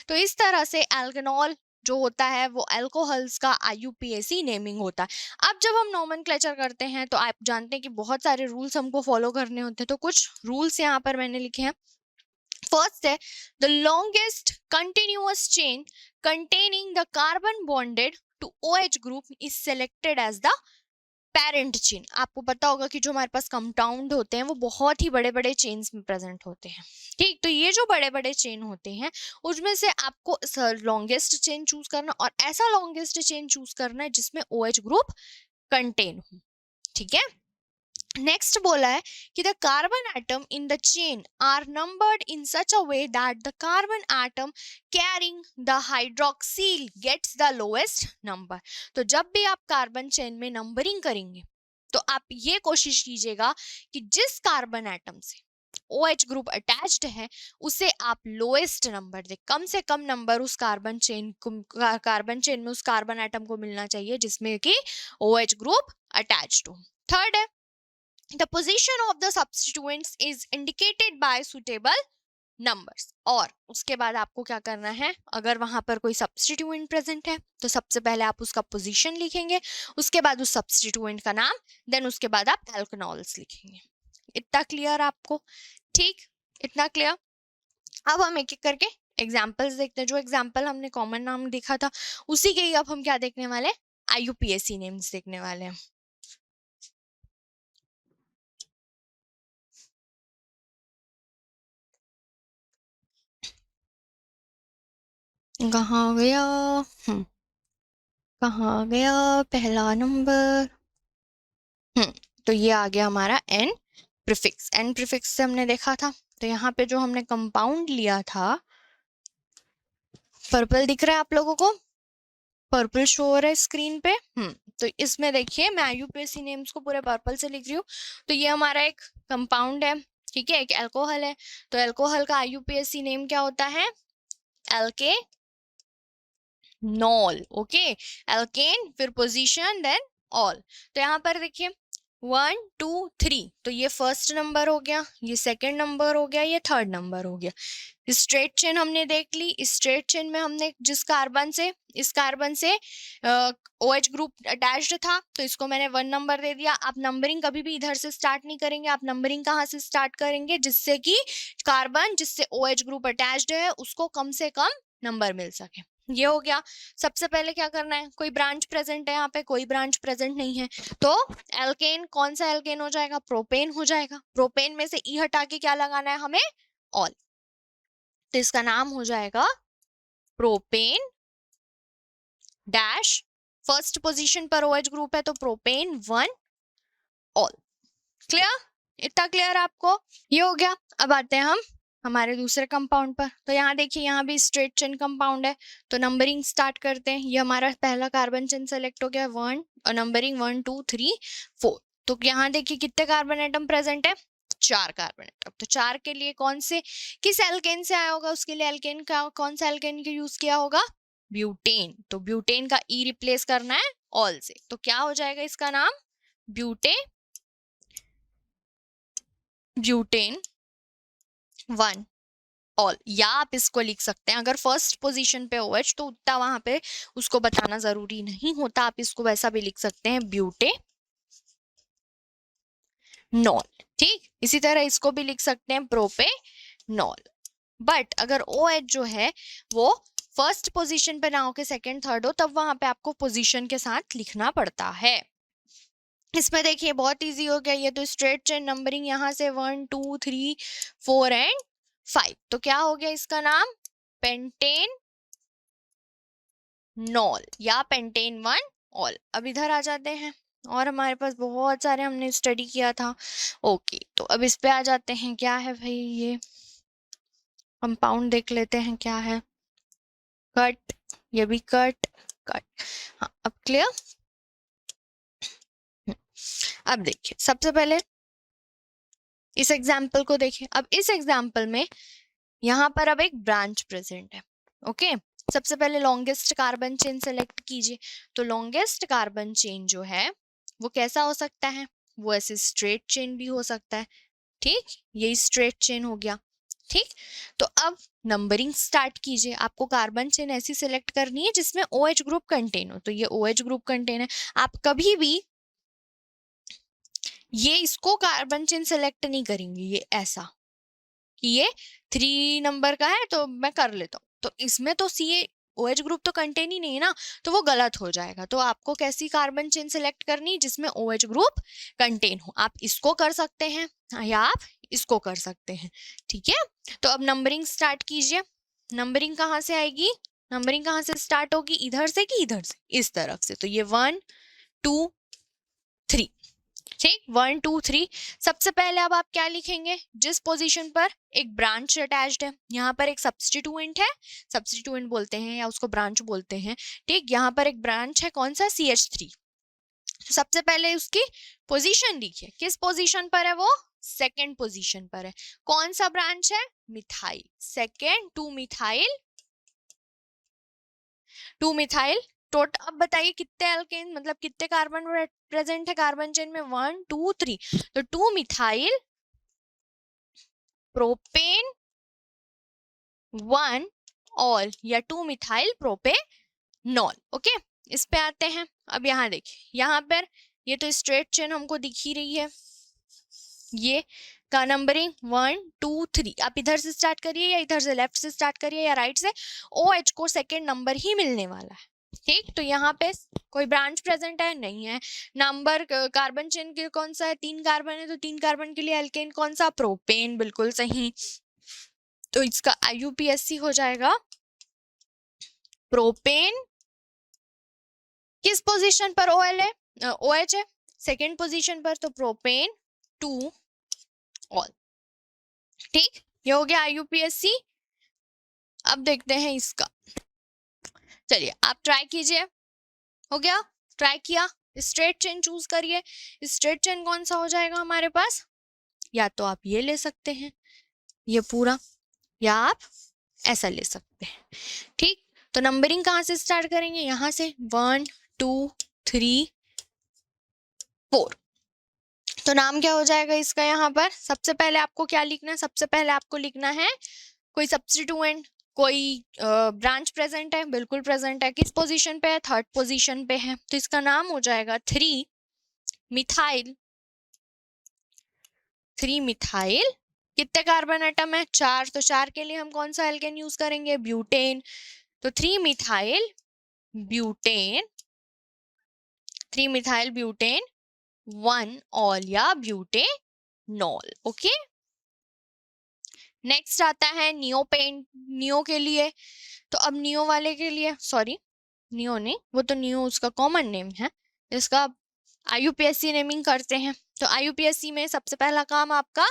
तो इस तरह से एल्केनॉल जो होता है वो अल्कोहल्स का IUPAC नेमिंग होता है। अब जब हम नोमेनक्लेचर करते हैं तो आप जानते हैं कि बहुत सारे रूल्स हमको फॉलो करने होते हैं, तो कुछ रूल्स यहाँ पर मैंने लिखे हैं। फर्स्ट है, the longest continuous chain containing the carbon bonded to OH group is selected as the parent chain, आपको पता होगा कि जो हमारे पास कंपाउंड होते हैं वो बहुत ही बड़े बड़े चेन्स में प्रेजेंट होते हैं, ठीक। तो ये जो बड़े बड़े चेन होते हैं उसमें से आपको लॉन्गेस्ट चेन चूज करना, और ऐसा लॉन्गेस्ट चेन चूज करना है जिसमें OH ग्रुप कंटेन हो, ठीक है। नेक्स्ट बोला है कि the carbon atom in the chain are numbered in such a way that the carbon atom carrying the hydroxyl gets the lowest number. तो जब भी आप कार्बन चेन में नंबरिंग करेंगे तो आप ये कोशिश कीजिएगा कि जिस कार्बन एटम से OH ग्रुप अटैच्ड है उसे आप लोएस्ट नंबर दे, कम से कम नंबर उस कार्बन चेन में उस कार्बन एटम को मिलना चाहिए जिसमें कि OH ग्रुप अटैच्ड हो। थर्ड है the position of the substituents is indicated by suitable numbers। और उसके बाद आपको क्या करना है, अगर वहां पर कोई सब्स्टिट्यूएंट प्रेजेंट है तो सबसे पहले आप उसका पोजीशन लिखेंगे, उसके बाद उस सब्स्टिट्यूएंट का नाम, देन उसके बाद आप एल्कनॉल्स लिखेंगे। इतना क्लियर आपको, ठीक, इतना क्लियर। अब हम एक एक करके एग्जाम्पल्स देखते हैं। जो एग्जाम्पल हमने कॉमन नाम देखा था उसी के ही अब हम क्या देखने वाले, IUPAC नेम्स देखने वाले हैं। कहाँ गया, कहाँ गया पहला नंबर, तो ये आ गया हमारा N प्रीफिक्स। N प्रीफिक्स से हमने देखा था, तो यहाँ पे जो हमने कंपाउंड लिया था, पर्पल दिख रहा है आप लोगों को, पर्पल शो हो रहा है स्क्रीन पे, तो इसमें देखिए मैं IUPAC नेम्स को पूरे पर्पल से लिख रही हूँ। तो ये हमारा एक कंपाउंड है, ठीक है, एक अल्कोहल है। तो अल्कोहल का IUPAC नेम क्या होता है, एल्केनॉल, ओके, एल्केन फिर पोजीशन देन ऑल। तो यहाँ पर देखिए 1 2 3, तो ये फर्स्ट नंबर हो गया, ये सेकंड नंबर हो गया, ये थर्ड नंबर हो गया। स्ट्रेट चेन हमने देख ली, इस स्ट्रेट चेन में हमने जिस कार्बन से इस कार्बन से OH ग्रुप अटैच्ड था तो इसको मैंने 1 नंबर दे दिया। आप नंबरिंग कभी भी इधर से स्टार्ट नहीं करेंगे, आप नंबरिंग कहाँ से स्टार्ट करेंगे, जिससे कि कार्बन जिससे OH ग्रुप अटैच्ड है उसको कम से कम नंबर मिल सके। ये हो गया। सबसे पहले क्या करना है, कोई ब्रांच प्रेजेंट है यहाँ पे, कोई ब्रांच प्रेजेंट नहीं है, तो एल्केन, कौन सा एल्केन हो जाएगा, प्रोपेन हो जाएगा। प्रोपेन में से ई हटा के क्या लगाना है हमें, ऑल, तो इसका नाम हो जाएगा प्रोपेन डैश, फर्स्ट पोजीशन पर OH ग्रुप है तो प्रोपेन 1 ऑल। क्लियर, इतना क्लियर आपको, ये हो गया। अब आते हैं हम हमारे दूसरे कंपाउंड पर। तो यहाँ देखिए, यहाँ भी स्ट्रेट चेन कंपाउंड है, तो नंबरिंग स्टार्ट करते हैं। ये हमारा पहला कार्बन चेन सेलेक्ट हो गया 1, और नंबरिंग 1 2 3 4। तो यहाँ देखिए कितने कार्बन एटम प्रेजेंट है, 4 कार्बन एटम। तो 4 के लिए कौन से, किस एल्केन से आया होगा, उसके लिए एल्केन का कौन सा एल्केन का यूज किया होगा, ब्यूटेन। तो ब्यूटेन का ई रिप्लेस करना है ऑल से, तो क्या हो जाएगा इसका नाम, ब्यूटेन 1 ऑल। या आप इसको लिख सकते हैं, अगर फर्स्ट पोजीशन पे OH तो उतना वहां पे उसको बताना जरूरी नहीं होता, आप इसको वैसा भी लिख सकते हैं ब्यूटेनॉल, ठीक। इसी तरह इसको भी लिख सकते हैं प्रोपेनॉल। बट अगर OH जो है वो फर्स्ट पोजीशन पे ना हो के सेकंड थर्ड हो, तब वहां पे आपको पोजीशन के साथ लिखना पड़ता है। इसमें देखिए बहुत इजी हो गया, ये तो स्ट्रेट चेन नंबरिंग यहाँ से 1 2 3 4 एंड 5, तो क्या हो गया इसका नाम, पेंटेन नॉल या पेंटेन 1 ऑल। अब इधर आ जाते हैं, और हमारे पास बहुत सारे हमने स्टडी किया था, ओके। तो अब इस पे आ जाते हैं, क्या है भाई, ये कंपाउंड देख लेते हैं क्या है, कट, ये भी कट कट, हाँ अब क्लियर। अब देखिए सबसे पहले इस एग्जाम्पल को देखिए। अब इस एग्जाम्पल में यहाँ पर अब एक ब्रांच प्रेजेंट है, ओके। सबसे पहले लॉन्गेस्ट कार्बन चेन सेलेक्ट कीजिए। तो लॉन्गेस्ट कार्बन चेन जो है वो कैसा हो सकता है, वो ऐसे स्ट्रेट चेन भी हो सकता है, ठीक, ये स्ट्रेट चेन हो गया, ठीक। तो अब नंबरिंग स्टार्ट कीजिए। आपको कार्बन चेन ऐसी सिलेक्ट करनी है जिसमें OH ग्रुप कंटेन हो, तो ये OH ग्रुप कंटेन है। आप कभी भी ये इसको कार्बन चेन सेलेक्ट नहीं करेंगे, ये ऐसा कि ये 3 नंबर का है तो मैं कर लेता हूँ, तो इसमें तो सी OH ग्रुप तो कंटेन ही नहीं है ना, तो वो गलत हो जाएगा। तो आपको कैसी कार्बन चेन सिलेक्ट करनी जिसमें OH ग्रुप कंटेन हो। आप इसको कर सकते हैं या आप इसको कर सकते हैं, ठीक है। तो अब नंबरिंग स्टार्ट कीजिए। नंबरिंग कहाँ से आएगी, नंबरिंग कहाँ से स्टार्ट होगी, इधर से कि इधर से, इस तरफ से। तो ये 1 2 3, ठीक, 1 2 3। सबसे पहले अब आप क्या लिखेंगे, जिस पोजीशन पर एक ब्रांच अटैच्ड है, यहाँ पर एक सब्स्टिट्यूएंट है, सब्स्टिट्यूएंट बोलते हैं या उसको ब्रांच बोलते हैं, ठीक। यहाँ पर एक ब्रांच है, कौन सा, CH3। तो सबसे पहले उसकी पोजीशन लिखिए, किस पोजीशन पर है वो, सेकेंड पोजीशन पर है। कौन सा ब्रांच है, methyl, second 2 methyl, 2 methyl. Total अब बताइए कितने एल्केन, मतलब कितने कार्बन प्रेजेंट है कार्बन चेन में, 1 2 3। तो 2 मिथाइल प्रोपेन 1 ऑल या 2 मिथाइल प्रोपेनॉल, ओके। इस पे आते हैं। अब यहाँ देखिए, यहाँ पर ये तो स्ट्रेट चेन हमको दिख ही रही है, ये का नंबरिंग 1 2 3। आप इधर से स्टार्ट करिए या इधर से, लेफ्ट से स्टार्ट करिए या राइट से, OH को सेकेंड नंबर ही मिलने वाला है, ठीक। तो यहाँ पे कोई ब्रांच प्रेजेंट है, नहीं है। नंबर कार्बन चेन के कौन सा है, 3 कार्बन है, तो 3 कार्बन के लिए एल्केन कौन सा, प्रोपेन, बिल्कुल सही। तो इसका IUPAC हो जाएगा प्रोपेन। किस पोजीशन पर OL है, OH है, सेकेंड पोजीशन पर, तो प्रोपेन 2 ऑल, ठीक। ये हो गया IUPAC। अब देखते हैं इसका, चलिए आप ट्राई कीजिए। हो गया, ट्राई किया, स्ट्रेट चेन चूज करिए। स्ट्रेट चेन कौन सा हो जाएगा हमारे पास, या तो आप ये ले सकते हैं ये पूरा, या आप ऐसा ले सकते हैं, ठीक। तो नंबरिंग कहाँ से स्टार्ट करेंगे, यहाँ से 1 2 3 4। तो नाम क्या हो जाएगा इसका, यहाँ पर सबसे पहले आपको क्या लिखना है, सबसे पहले आपको लिखना है कोई सब्स्टिट्यूएंट, कोई ब्रांच प्रेजेंट है, बिल्कुल प्रेजेंट है। किस पोजीशन पे है, थर्ड पोजीशन पे है। तो इसका नाम हो जाएगा 3 मिथाइल, 3 मिथाइल। कितने कार्बन एटम है, 4। तो 4 के लिए हम कौन सा एल्केन यूज करेंगे, ब्यूटेन। तो 3 methyl butane, 3 methyl butane 1 all या ब्यूटेनॉल, ओके। नेक्स्ट आता है नियोपेन, नियो के लिए। तो अब नियो वाले के लिए, सॉरी नियो नहीं, वो तो नियो उसका कॉमन नेम है, इसका IUPAC नेमिंग करते हैं। तो IUPAC में सबसे पहला काम आपका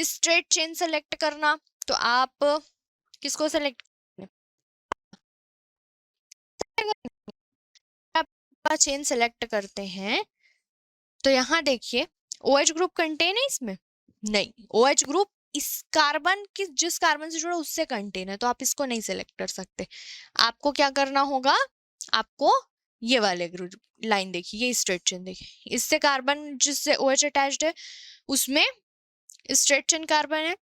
स्ट्रेट चेन सेलेक्ट करना। तो आप किसको सेलेक्ट, आप चेन सेलेक्ट करते हैं, तो यहाँ देखिए OH ग्रुप कंटेन है इसमें, नहीं। OH ग्रुप इस कार्बन की, जिस कार्बन से जुड़ा उससे कंटेन है, तो आप इसको नहीं सेलेक्ट कर सकते। आपको क्या करना होगा, आपको ये वाले ग्रुप लाइन देखिए, ये स्ट्रेट चेन देखिए, इससे कार्बन जिससे OH अटैच्ड है उसमें स्ट्रेट चेन कार्बन है,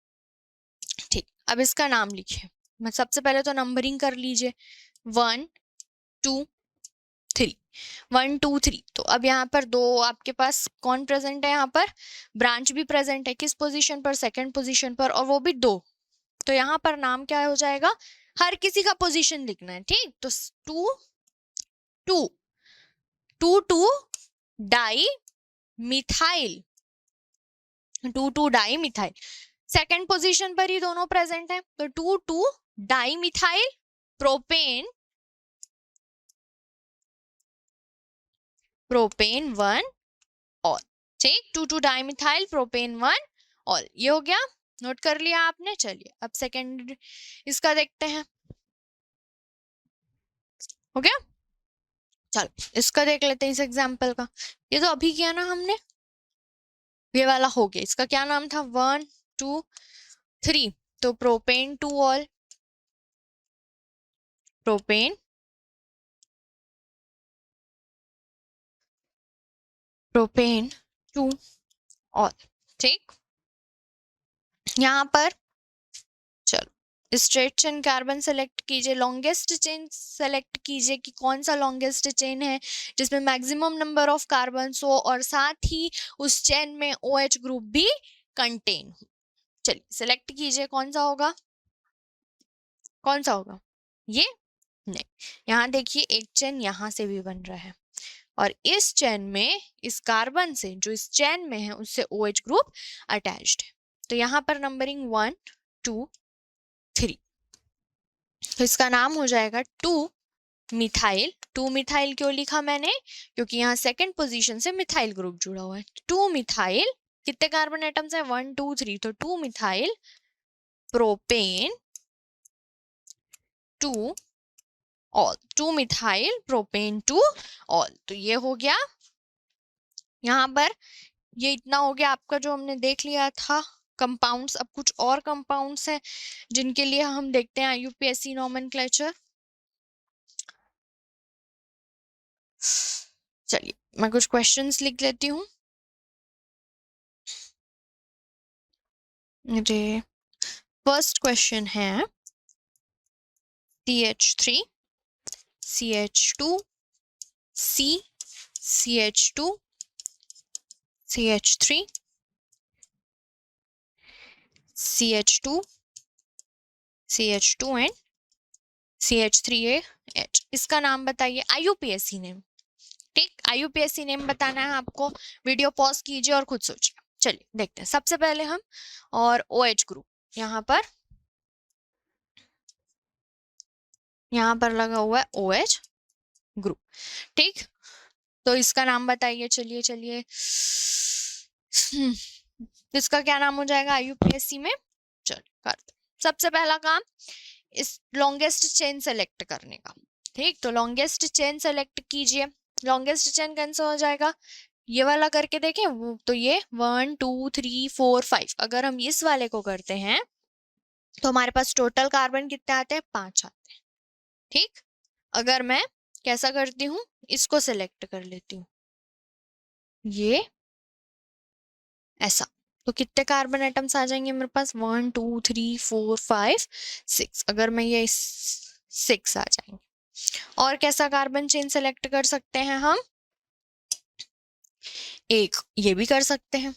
ठीक। अब इसका नाम लिखिए। मैं सबसे पहले तो नंबरिंग कर लीजिए, 1 2 3, 1 2 3। तो अब यहाँ पर दो आपके पास कौन प्रेजेंट है, यहाँ पर ब्रांच भी प्रेजेंट है, किस पोजीशन पर, सेकंड पोजीशन पर, और वो भी 2। तो यहाँ पर नाम क्या हो जाएगा, हर किसी का पोजीशन लिखना है, ठीक। तो 2 2 2 2 di methyl, 2 2 di methyl, second position पर ही दोनों प्रेजेंट है। तो 2 2 di methyl propane, propane 1 all, ठीक। 2 2 डाइमिथाइल प्रोपेन 1 ऑल, ये हो गया, नोट कर लिया आपने। चलिए अब सेकेंड इसका देखते हैं, हो गया। चलो इसका देख लेते हैं, इस एग्जाम्पल का। ये तो अभी किया ना हमने, ये वाला हो गया। इसका क्या नाम था, 1 2 3। तो propane 2 all, propane propane 2 all, ठीक। यहाँ पर चलो स्ट्रेट चेन कार्बन सेलेक्ट कीजिए, लॉन्गेस्ट चेन सेलेक्ट कीजिए कि कौन सा लॉन्गेस्ट चेन है जिसमें मैक्सिमम नंबर ऑफ कार्बन हो और साथ ही उस चेन में OH ग्रुप भी कंटेन हो। चलिए सेलेक्ट कीजिए, कौन सा होगा, कौन सा होगा, ये नहीं, यहाँ देखिए एक चेन यहाँ से भी बन रहा है और इस चेन में इस कार्बन से जो इस चेन में है उससे OH ग्रुप अटैच्ड है। तो यहाँ पर नंबरिंग 1 2 3, तो इसका नाम हो जाएगा 2 मिथाइल। 2 मिथाइल क्यों लिखा मैंने? क्योंकि यहाँ सेकंड पोजीशन से मिथाइल ग्रुप जुड़ा हुआ है। 2 मिथाइल, कितने कार्बन एटम्स है? 1 2 3, तो 2 methyl propane 2 all, 2 methyl propane 2 all. तो ये हो गया यहाँ पर, ये इतना हो गया आपका जो हमने देख लिया था कंपाउंड्स। अब कुछ और कंपाउंड्स हैं जिनके लिए हम देखते हैं IUPAC नोमेनक्लेचर। चलिए मैं कुछ क्वेश्चंस लिख लेती हूँ। मुझे फर्स्ट क्वेश्चन है CH3 CH2 C CH2 CH3 CH2 CH2 and CH3AH। इसका नाम बताइए, IUPAC नेम। ठीक, IUPAC नेम बताना है आपको। वीडियो पॉज कीजिए और खुद सोचिए। चलिए देखते हैं सबसे पहले हम, और OH ग्रुप यहाँ पर लगा हुआ है OH ग्रुप। ठीक, तो इसका नाम बताइए। चलिए चलिए, इसका क्या नाम हो जाएगा IUPAC में? चलिए करते। सबसे पहला काम इस लॉन्गेस्ट चेन सेलेक्ट करने का। ठीक, तो लॉन्गेस्ट चेन सेलेक्ट कीजिए। लॉन्गेस्ट चेन कैंसिल हो जाएगा, ये वाला करके देखें वो, तो ये 1 2 3 4 5, अगर हम इस वाले को करते हैं तो हमारे पास टोटल कार्बन कितने आते हैं? 5 आते हैं। ठीक, अगर मैं कैसा करती हूँ, इसको सिलेक्ट कर लेती हूँ, ये ऐसा, तो कितने कार्बन एटम्स आ जाएंगे मेरे पास? 1 2 3 4 5 6, अगर मैं ये 6 आ जाएंगे। और कैसा कार्बन चेन सेलेक्ट कर सकते हैं हम? एक ये भी कर सकते हैं,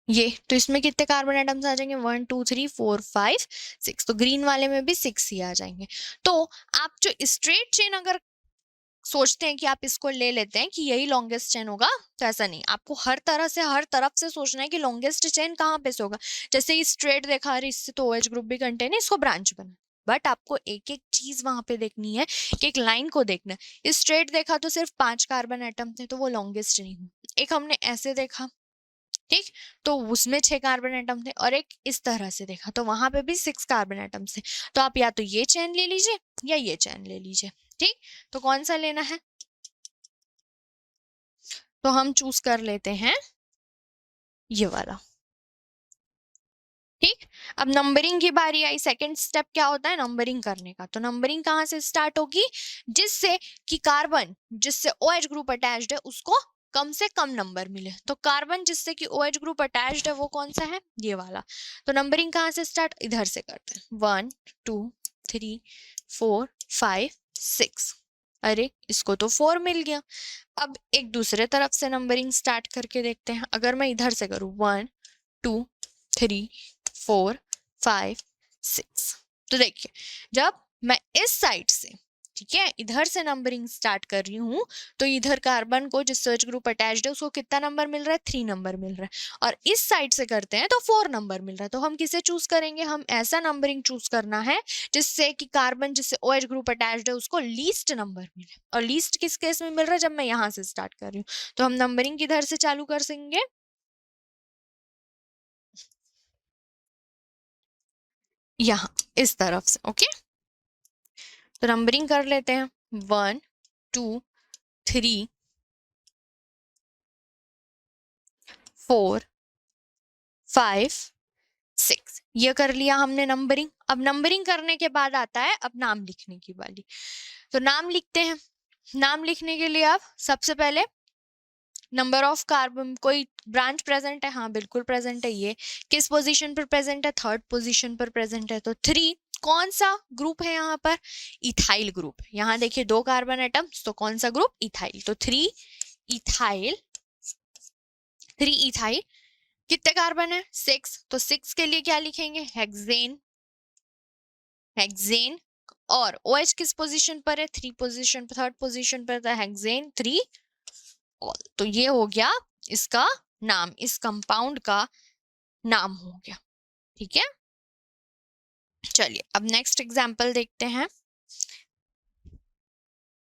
ये, तो इसमें कितने कार्बन एटम्स आ जाएंगे? 1 2 3 4 5 6, तो ग्रीन वाले में भी 6 ही आ जाएंगे। तो आप जो स्ट्रेट चेन अगर सोचते हैं कि आप इसको ले लेते हैं कि यही लॉन्गेस्ट चेन होगा, तो ऐसा नहीं, आपको हर तरह से हर तरफ से सोचना है कि लॉन्गेस्ट चेन कहाँ पे से होगा। जैसे ये स्ट्रेट देखा, इससे तो OH ग्रुप भी कंटेन है, इसको ब्रांच बना, बट आपको एक एक चीज वहां पे देखनी है कि एक लाइन को देखना है। स्ट्रेट देखा तो सिर्फ 5 कार्बन एटम थे, तो वो लॉन्गेस्ट नहीं हुआ। एक हमने ऐसे देखा, ठीक, तो उसमें 6 कार्बन एटम थे, और एक इस तरह से देखा तो वहां पे भी 6 कार्बन एटम थे। तो आप या तो ये चेन ले लीजिए या ये चेन ले लीजिए। ठीक, तो कौन सा लेना है? तो हम चूज कर लेते हैं ये वाला। ठीक, अब नंबरिंग की बारी आई। सेकंड स्टेप क्या होता है? नंबरिंग करने का। तो नंबरिंग कहाँ से स्टार्ट होगी? जिससे कि कार्बन जिससे OH ग्रुप अटैच्ड है उसको कम से कम नंबर मिले। तो कार्बन जिससे कि OH ग्रुप अटैच्ड है वो कौन सा है? ये वाला। तो नंबरिंग कहाँ से स्टार्ट? इधर से करते हैं, 1 2 3 4 5 6। अरे इसको तो 4 मिल गया। अब एक दूसरे तरफ से नंबरिंग स्टार्ट करके देखते हैं। अगर मैं इधर से करूँ 1 2 3 4 5 6, तो देखिए जब मैं इस साइड से, ठीक है, इधर से नंबरिंग स्टार्ट कर रही हूँ, तो इधर कार्बन को जिससे OH ग्रुप अटैच्ड है उसको कितना नंबर मिल रहा है? 3 नंबर मिल रहा है। और इस साइड से करते हैं तो 4 नंबर मिल रहा है। तो हम किसे चूज करेंगे? हम ऐसा नंबरिंग चूज करना है जिससे कि कार्बन जिससे OH ग्रुप अटैच्ड है उसको लीस्ट नंबर मिले। और लीस्ट किस केस में मिल रहा है? जब मैं यहाँ से स्टार्ट कर रही हूँ। तो हम नंबरिंग किधर से चालू कर सकेंगे? यहाँ, इस तरफ से। ओके, तो नंबरिंग कर लेते हैं, 1 2 3 4 5 6, ये कर लिया हमने नंबरिंग। अब नंबरिंग करने के बाद आता है अब नाम लिखने की बारी। तो नाम लिखते हैं। नाम लिखने के लिए आप सबसे पहले नंबर ऑफ कार्बन, कोई ब्रांच प्रेजेंट है? हाँ बिल्कुल प्रेजेंट है। ये किस पोजीशन पर प्रेजेंट है? 3rd पोजीशन पर प्रेजेंट है। तो 3 कौन सा ग्रुप है यहाँ पर? Ethyl group. यहाँ देखिए 2 कार्बन एटम्स, तो कौन सा ग्रुप? इथाइल। तो 3 इथाइल, 3 इथाइल। कितने कार्बन है? 6, तो 6 के लिए क्या लिखेंगे? हेक्सेन। हेक्सेन, और OH किस पोजीशन पर है, 3 पोजीशन पर, 3rd पोजीशन पर था हेक्सेन 3 ऑल। तो ये हो गया इसका नाम, इस कंपाउंड का नाम हो गया। ठीक है, चलिए अब नेक्स्ट एग्जांपल देखते हैं।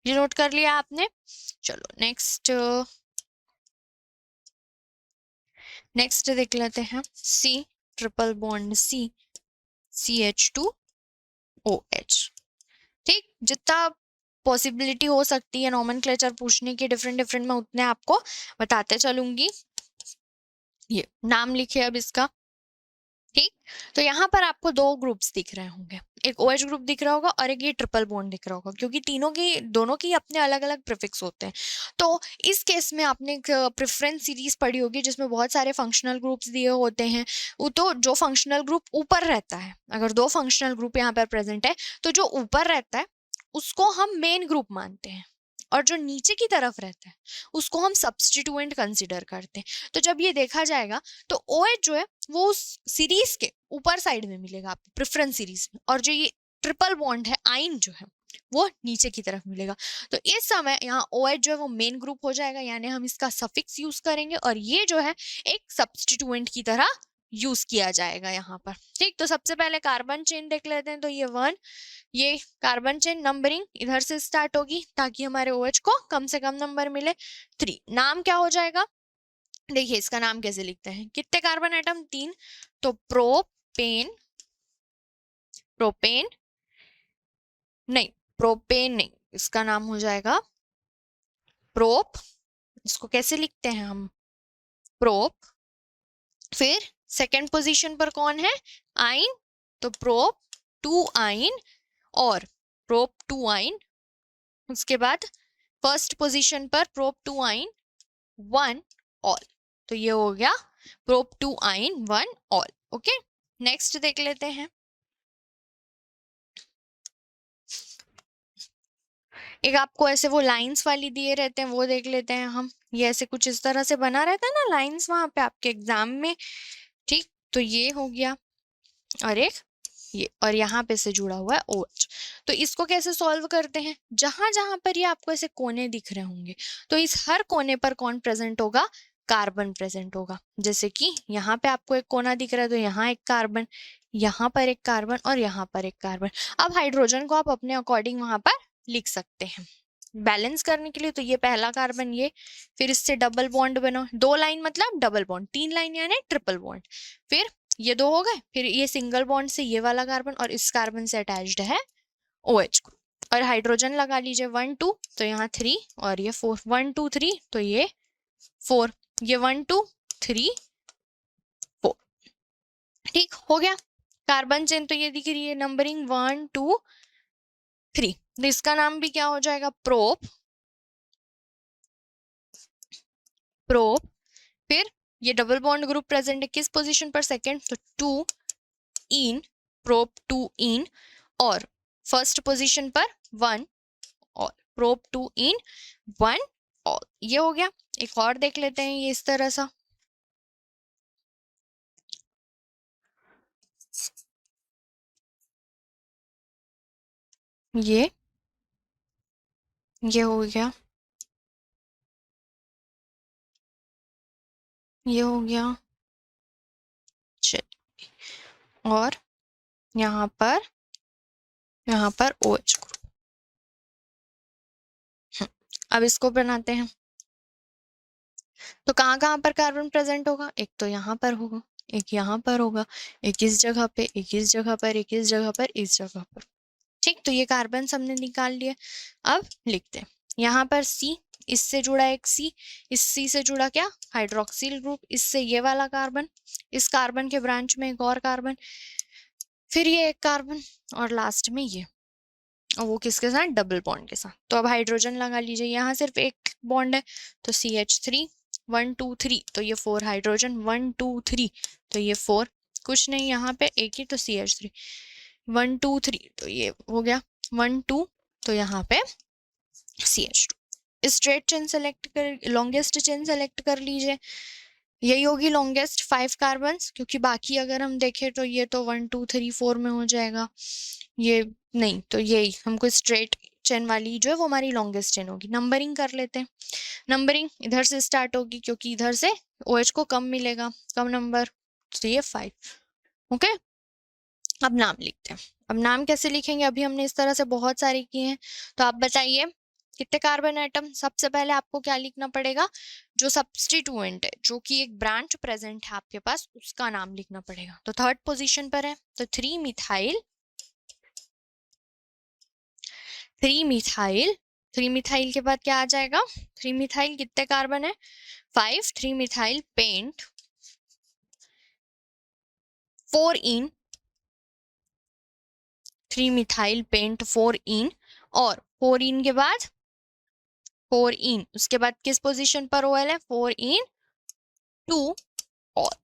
ये नोट कर लिया आपने। चलो नेक्स्ट देख लेते हैं। C triple bond C CH2OH। ठीक, जितना पॉसिबिलिटी हो सकती है नोमेनक्लेचर पूछने की डिफरेंट डिफरेंट, मैं उतने आपको बताते चलूंगी। ये नाम लिखे अब इसका। ठीक, तो यहाँ पर आपको दो ग्रुप्स दिख रहे होंगे, एक OH ग्रुप दिख रहा होगा और एक ये ट्रिपल बॉन्ड दिख रहा होगा, क्योंकि दोनों की अपने अलग अलग प्रीफिक्स होते हैं। तो इस केस में आपने एक प्रेफरेंस सीरीज पढ़ी होगी जिसमें बहुत सारे फंक्शनल ग्रुप्स दिए होते हैं। तो जो फंक्शनल ग्रुप ऊपर रहता है, अगर दो फंक्शनल ग्रुप यहाँ पर प्रेजेंट है तो जो ऊपर रहता है उसको हम मेन ग्रुप मानते हैं, और जो नीचे की तरफ रहता है उसको हम सब्स्टिट्यूएंट कंसिडर करते हैं। तो जब ये देखा जाएगा तो OH जो है वो उस सीरीज के ऊपर साइड में मिलेगा आपको प्रेफरेंस सीरीज में, और जो ये ट्रिपल बॉन्ड है आइन जो है वो नीचे की तरफ मिलेगा। तो इस समय यहाँ OH जो है वो मेन ग्रुप हो जाएगा, यानी हम इसका सफिक्स यूज करेंगे और ये जो है एक सब्स्टिट्यूएंट की तरह यूज किया जाएगा यहाँ पर। ठीक, तो सबसे पहले कार्बन चेन देख लेते हैं। तो ये 1, ये कार्बन चेन नंबरिंग इधर से स्टार्ट होगी ताकि हमारे OH को कम से कम नंबर मिले। 3 नाम क्या हो जाएगा, देखिए इसका नाम कैसे लिखते हैं, कितने कार्बन एटम, 3, तो प्रोपेन नहीं, इसका नाम हो जाएगा प्रोप। इसको कैसे लिखते हैं हम, प्रोप। फिर सेकंड पोजीशन पर कौन है, आइन, तो प्रोप 2 आइन और प्रोप 2 आइन। उसके बाद फर्स्ट पोजीशन पर प्रोप 2 आइन 1 ऑल, तो ये हो गया प्रोप 2 आइन 1 ऑल। ओके, नेक्स्ट देख लेते हैं। एक आपको ऐसे वो लाइंस वाली दिए रहते हैं, वो देख लेते हैं हम। ये ऐसे कुछ इस तरह से बना रहता है ना लाइंस वहां पे आपके एग्जाम में। ठीक, तो ये हो गया, और एक ये, और यहाँ पे से जुड़ा हुआ है OH। तो इसको कैसे सॉल्व करते हैं, जहां जहां पर ये आपको ऐसे कोने दिख रहे होंगे तो इस हर कोने पर कौन प्रेजेंट होगा, कार्बन प्रेजेंट होगा। जैसे कि यहाँ पे आपको एक कोना दिख रहा है तो यहाँ एक कार्बन, यहाँ पर एक कार्बन और यहाँ पर एक कार्बन। अब हाइड्रोजन को आप अपने अकॉर्डिंग वहां पर लिख सकते हैं बैलेंस करने के लिए। तो ये पहला कार्बन, ये फिर इससे डबल बॉन्ड बनो, 2 लाइन मतलब डबल बॉन्ड, 3 लाइन यानी ट्रिपल बॉन्ड, फिर ये 2 हो गए, फिर ये सिंगल बॉन्ड से ये वाला कार्बन और इस कार्बन से अटैच्ड है OH ग्रुप। और हाइड्रोजन लगा लीजिए 1 2, तो यहाँ 3 और ये 4, 1 2 3 तो ये 4, ये 1 2 3 4। ठीक हो गया, कार्बन चेन तो ये दिख रही है नंबरिंग 1 2 3। तो इसका नाम भी क्या हो जाएगा, प्रोप। फिर ये डबल बॉन्ड ग्रुप प्रेजेंट है किस पोजीशन पर, सेकंड, तो 2 इन, प्रोप 2 इन, और फर्स्ट पोजीशन पर 1 और प्रोप 2 इन 1 और। ये हो गया। एक और देख लेते हैं ये इस तरह सा, ये हो गया, ये हो गया, और यहाँ पर OH ग्रुप। अब इसको बनाते हैं। तो कहाँ कहाँ पर कार्बन प्रेजेंट होगा, एक तो यहाँ पर होगा, एक यहाँ पर होगा, एक इस जगह पे, एक इस जगह पर, एक इस जगह पर, इस जगह पर। ठीक, तो ये कार्बन हमने निकाल लिया। अब लिखते हैं यहाँ पर C, इससे जुड़ा एक C, इस C से जुड़ा क्या, हाइड्रोक्सिल ग्रुप, इससे ये वाला कार्बन, इस कार्बन के ब्रांच में एक और कार्बन, फिर ये एक कार्बन, और लास्ट में ये, और वो किसके साथ, डबल बॉन्ड के साथ। तो अब हाइड्रोजन लगा लीजिए, यहाँ सिर्फ एक बॉन्ड है तो CH3 1 2 3, तो ये 4 हाइड्रोजन, 1 2 3 तो ये 4, कुछ नहीं यहाँ पे एक ही, तो CH3 1 2 3 तो ये हो गया 1 2, तो यहाँ पे CH2। स्ट्रेट चेन सेलेक्ट कर, लॉन्गेस्ट चेन सेलेक्ट कर लीजिए। यही होगी लॉन्गेस्ट 5 कार्बन, क्योंकि बाकी अगर हम देखें तो ये तो 1 2 3 4 में हो जाएगा, ये नहीं, तो यही हमको स्ट्रेट चेन वाली जो है वो हमारी लॉन्गेस्ट चेन होगी। नंबरिंग कर लेते हैं। नंबरिंग इधर से स्टार्ट होगी क्योंकि इधर से OH को कम मिलेगा, कम नंबर, तो ये 5। ओके, अब नाम लिखते हैं। अब नाम कैसे लिखेंगे, अभी हमने इस तरह से बहुत सारे किए हैं, तो आप बताइए कितने कार्बन एटम। सबसे पहले आपको क्या लिखना पड़ेगा, जो सब्स्टिट्यूएंट है, जो कि एक ब्रांच प्रेजेंट है आपके पास, उसका नाम लिखना पड़ेगा। तो थर्ड पोजीशन पर है, तो 3 मिथाइल, 3 मिथाइल, 3 मिथाइल के बाद क्या आ जाएगा, 3 मिथाइल कितने कार्बन है, 5, 3 मिथाइल पेंट 4 इन, 3 मिथाइल पेंट 4 इन, और 4 इन के बाद 4 इन, उसके बाद किस पोजीशन पर OL है, 4 इन 2 और,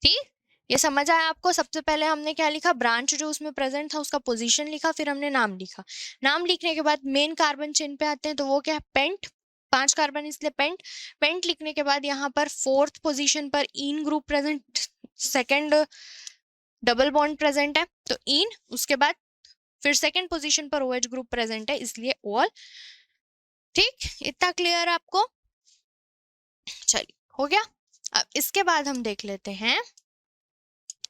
ठीक, ये समझ आया आपको। सबसे पहले हमने क्या लिखा, ब्रांच जो उसमें प्रेजेंट था उसका पोजीशन लिखा, फिर हमने नाम लिखा। नाम लिखने के बाद मेन कार्बन चेन पे आते हैं, तो वो क्या है, पेंट, 5 कार्बन इसलिए पेंट। पेंट लिखने के बाद यहाँ पर 4th पोजीशन पर इन group present, second double bond present है, तो इन, उसके बाद फिर सेकेंड पोजीशन पर OH ग्रुप प्रेजेंट है, इसलिए OL। ठीक, इतना क्लियर है आपको, चलिए हो गया। अब इसके बाद हम देख लेते हैं,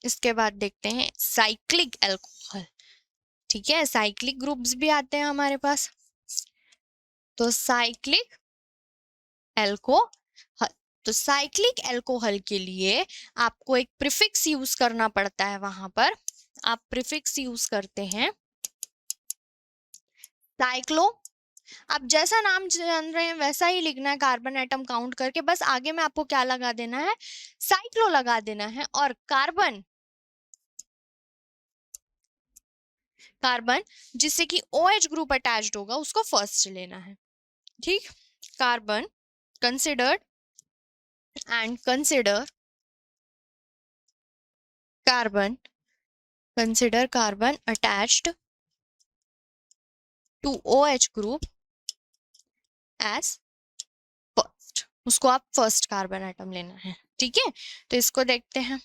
इसके बाद देखते हैं साइक्लिक एल्कोहल। ठीक है, साइक्लिक ग्रुप्स भी आते हैं हमारे पास, तो साइक्लिक एल्कोहल, तो साइक्लिक एल्कोहल के लिए आपको एक प्रीफिक्स यूज करना पड़ता है, वहां पर आप प्रीफिक्स यूज करते हैं साइक्लो। आप जैसा नाम जान रहे हैं वैसा ही लिखना है, कार्बन एटम काउंट करके, बस आगे में आपको क्या लगा देना है, साइक्लो लगा देना है, और कार्बन, कार्बन जिससे कि OH ग्रुप अटैच्ड होगा उसको फर्स्ट लेना है। ठीक, carbon considered and consider carbon, consider carbon attached to OH group as first, उसको आप फर्स्ट कार्बन एटम लेना है। ठीक है, तो इसको देखते हैं,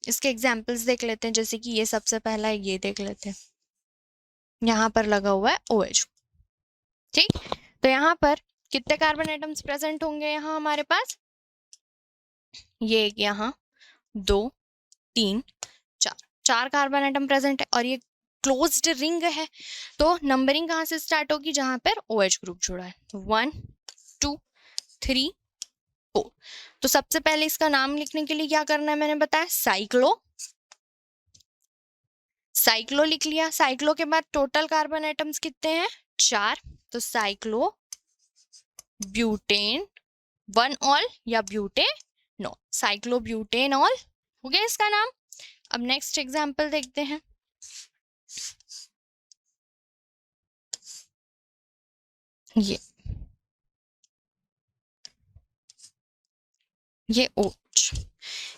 इसके एग्जांपल्स देख लेते हैं, जैसे कि ये सबसे पहला है, ये देख लेते हैं, यहाँ पर लगा हुआ है OH। ठीक, तो यहाँ पर कितने कार्बन एटम्स प्रेजेंट होंगे, यहाँ हमारे पास ये यहाँ 2 3 4, 4 कार्बन एटम प्रेजेंट है, और ये क्लोज्ड रिंग है, तो नंबरिंग कहाँ से स्टार्ट होगी, जहां पर OH ग्रुप जुड़ा है, 1 2 3 4। तो सबसे पहले इसका नाम लिखने के लिए क्या करना है, मैंने बताया साइक्लो, साइक्लो लिख लिया। साइक्लो के बाद टोटल कार्बन एटम्स कितने हैं, 4, तो साइक्लो ब्यूटेन 1 ऑल या ब्यूटेनॉल, साइक्लो ब्यूटेनॉल हो गया इसका नाम। अब नेक्स्ट एग्जांपल देखते हैं, ये OH,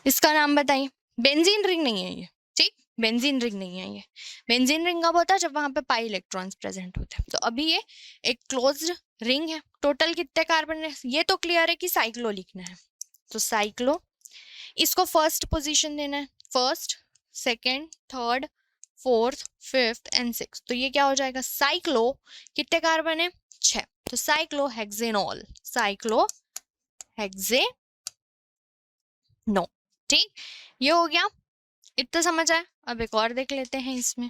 इसका नाम बताइए। बेंजीन रिंग नहीं है ये, ठीक, बेंजीन रिंग नहीं है ये। बेंजीन रिंग कब होता है, जब वहां पे पाई इलेक्ट्रॉन्स प्रेजेंट होते हैं। तो अभी ये एक क्लोज्ड रिंग है, टोटल कितने कार्बन है, ये तो क्लियर है कि साइक्लो लिखना है, तो साइक्लो, इसको फर्स्ट पोजीशन देना है, first second third fourth fifth and six, तो ये क्या हो जाएगा, साइक्लो कितने कार्बन है, 6, तो cyclo hexanol, cyclo hex no. ठीक, ये हो गया, इतना समझ आया। अब एक और देख लेते हैं इसमें,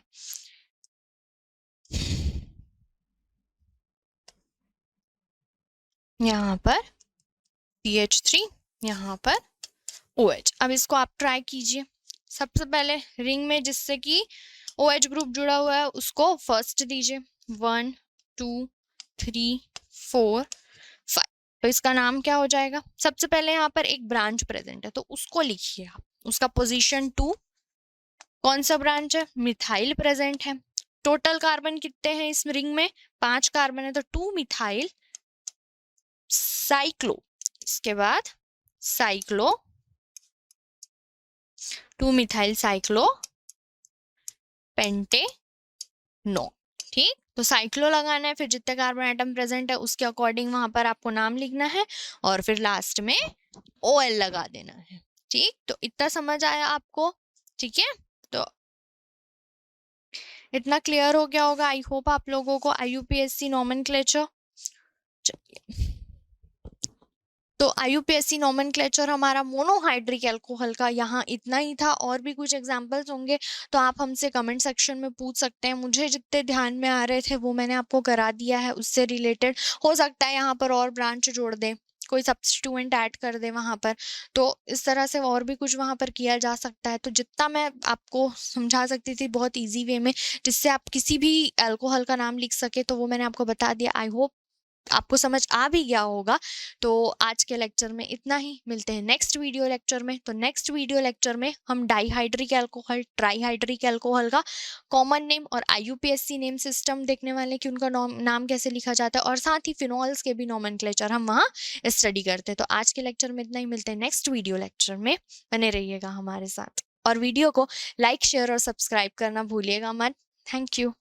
यहाँ पर CH3, यहाँ पर OH। अब इसको आप ट्राई कीजिए। सबसे पहले रिंग में जिससे कि OH ग्रुप जुड़ा हुआ है उसको फर्स्ट दीजिए, 1 2 3 4 5, तो इसका नाम क्या हो जाएगा, सबसे पहले यहाँ पर एक ब्रांच प्रेजेंट है तो उसको लिखिए आप, उसका पोजीशन 2, कौन सा ब्रांच है, मिथाइल प्रेजेंट है। टोटल कार्बन कितने हैं इस रिंग में, 5 कार्बन है, तो 2 मिथाइल साइक्लो, इसके बाद साइक्लो 2 मिथाइल साइक्लो पेंटेनॉल। ठीक, तो साइक्लो लगाना है, फिर जितने कार्बन एटम प्रेजेंट है उसके अकॉर्डिंग वहां पर आपको नाम लिखना है, और फिर लास्ट में OL लगा देना है। ठीक, तो इतना समझ आया आपको? ठीक है, तो इतना क्लियर हो गया होगा आई होप आप लोगों को IUPAC नॉमेनक्लेचर। चलिए, तो IUPAC नॉमेनक्लेचर हमारा मोनोहाइड्रिक अल्कोहल का यहाँ इतना ही था। और भी कुछ एग्जांपल्स होंगे तो आप हमसे कमेंट सेक्शन में पूछ सकते हैं। मुझे जितने ध्यान में आ रहे थे वो मैंने आपको करा दिया है, उससे रिलेटेड हो सकता है यहाँ पर और ब्रांच जोड़ दें, कोई सब्स्टिट्यूएंट ऐड कर दे वहाँ पर, तो इस तरह से और भी कुछ वहाँ पर किया जा सकता है। तो जितना मैं आपको समझा सकती थी बहुत ईजी वे में, जिससे आप किसी भी अल्कोहल का नाम लिख सके, तो वो मैंने आपको बता दिया। आई होप आपको समझ आ भी गया होगा। तो आज के लेक्चर में इतना ही, मिलते हैं नेक्स्ट वीडियो लेक्चर में। तो नेक्स्ट वीडियो लेक्चर में हम डाईहाइड्रिक अल्कोहल, ट्राईहाइड्रिक अल्कोहल का कॉमन नेम और IUPAC नेम सिस्टम देखने वाले कि उनका नाम कैसे लिखा जाता है, और साथ ही फिनॉल्स के भी नॉमेनक्लेचर हम वहाँ स्टडी करते हैं। तो आज के लेक्चर में इतना ही, मिलते हैं नेक्स्ट वीडियो लेक्चर में। बने रहिएगा हमारे साथ और वीडियो को लाइक, शेयर और सब्सक्राइब करना भूलिएगा मत। Thank you.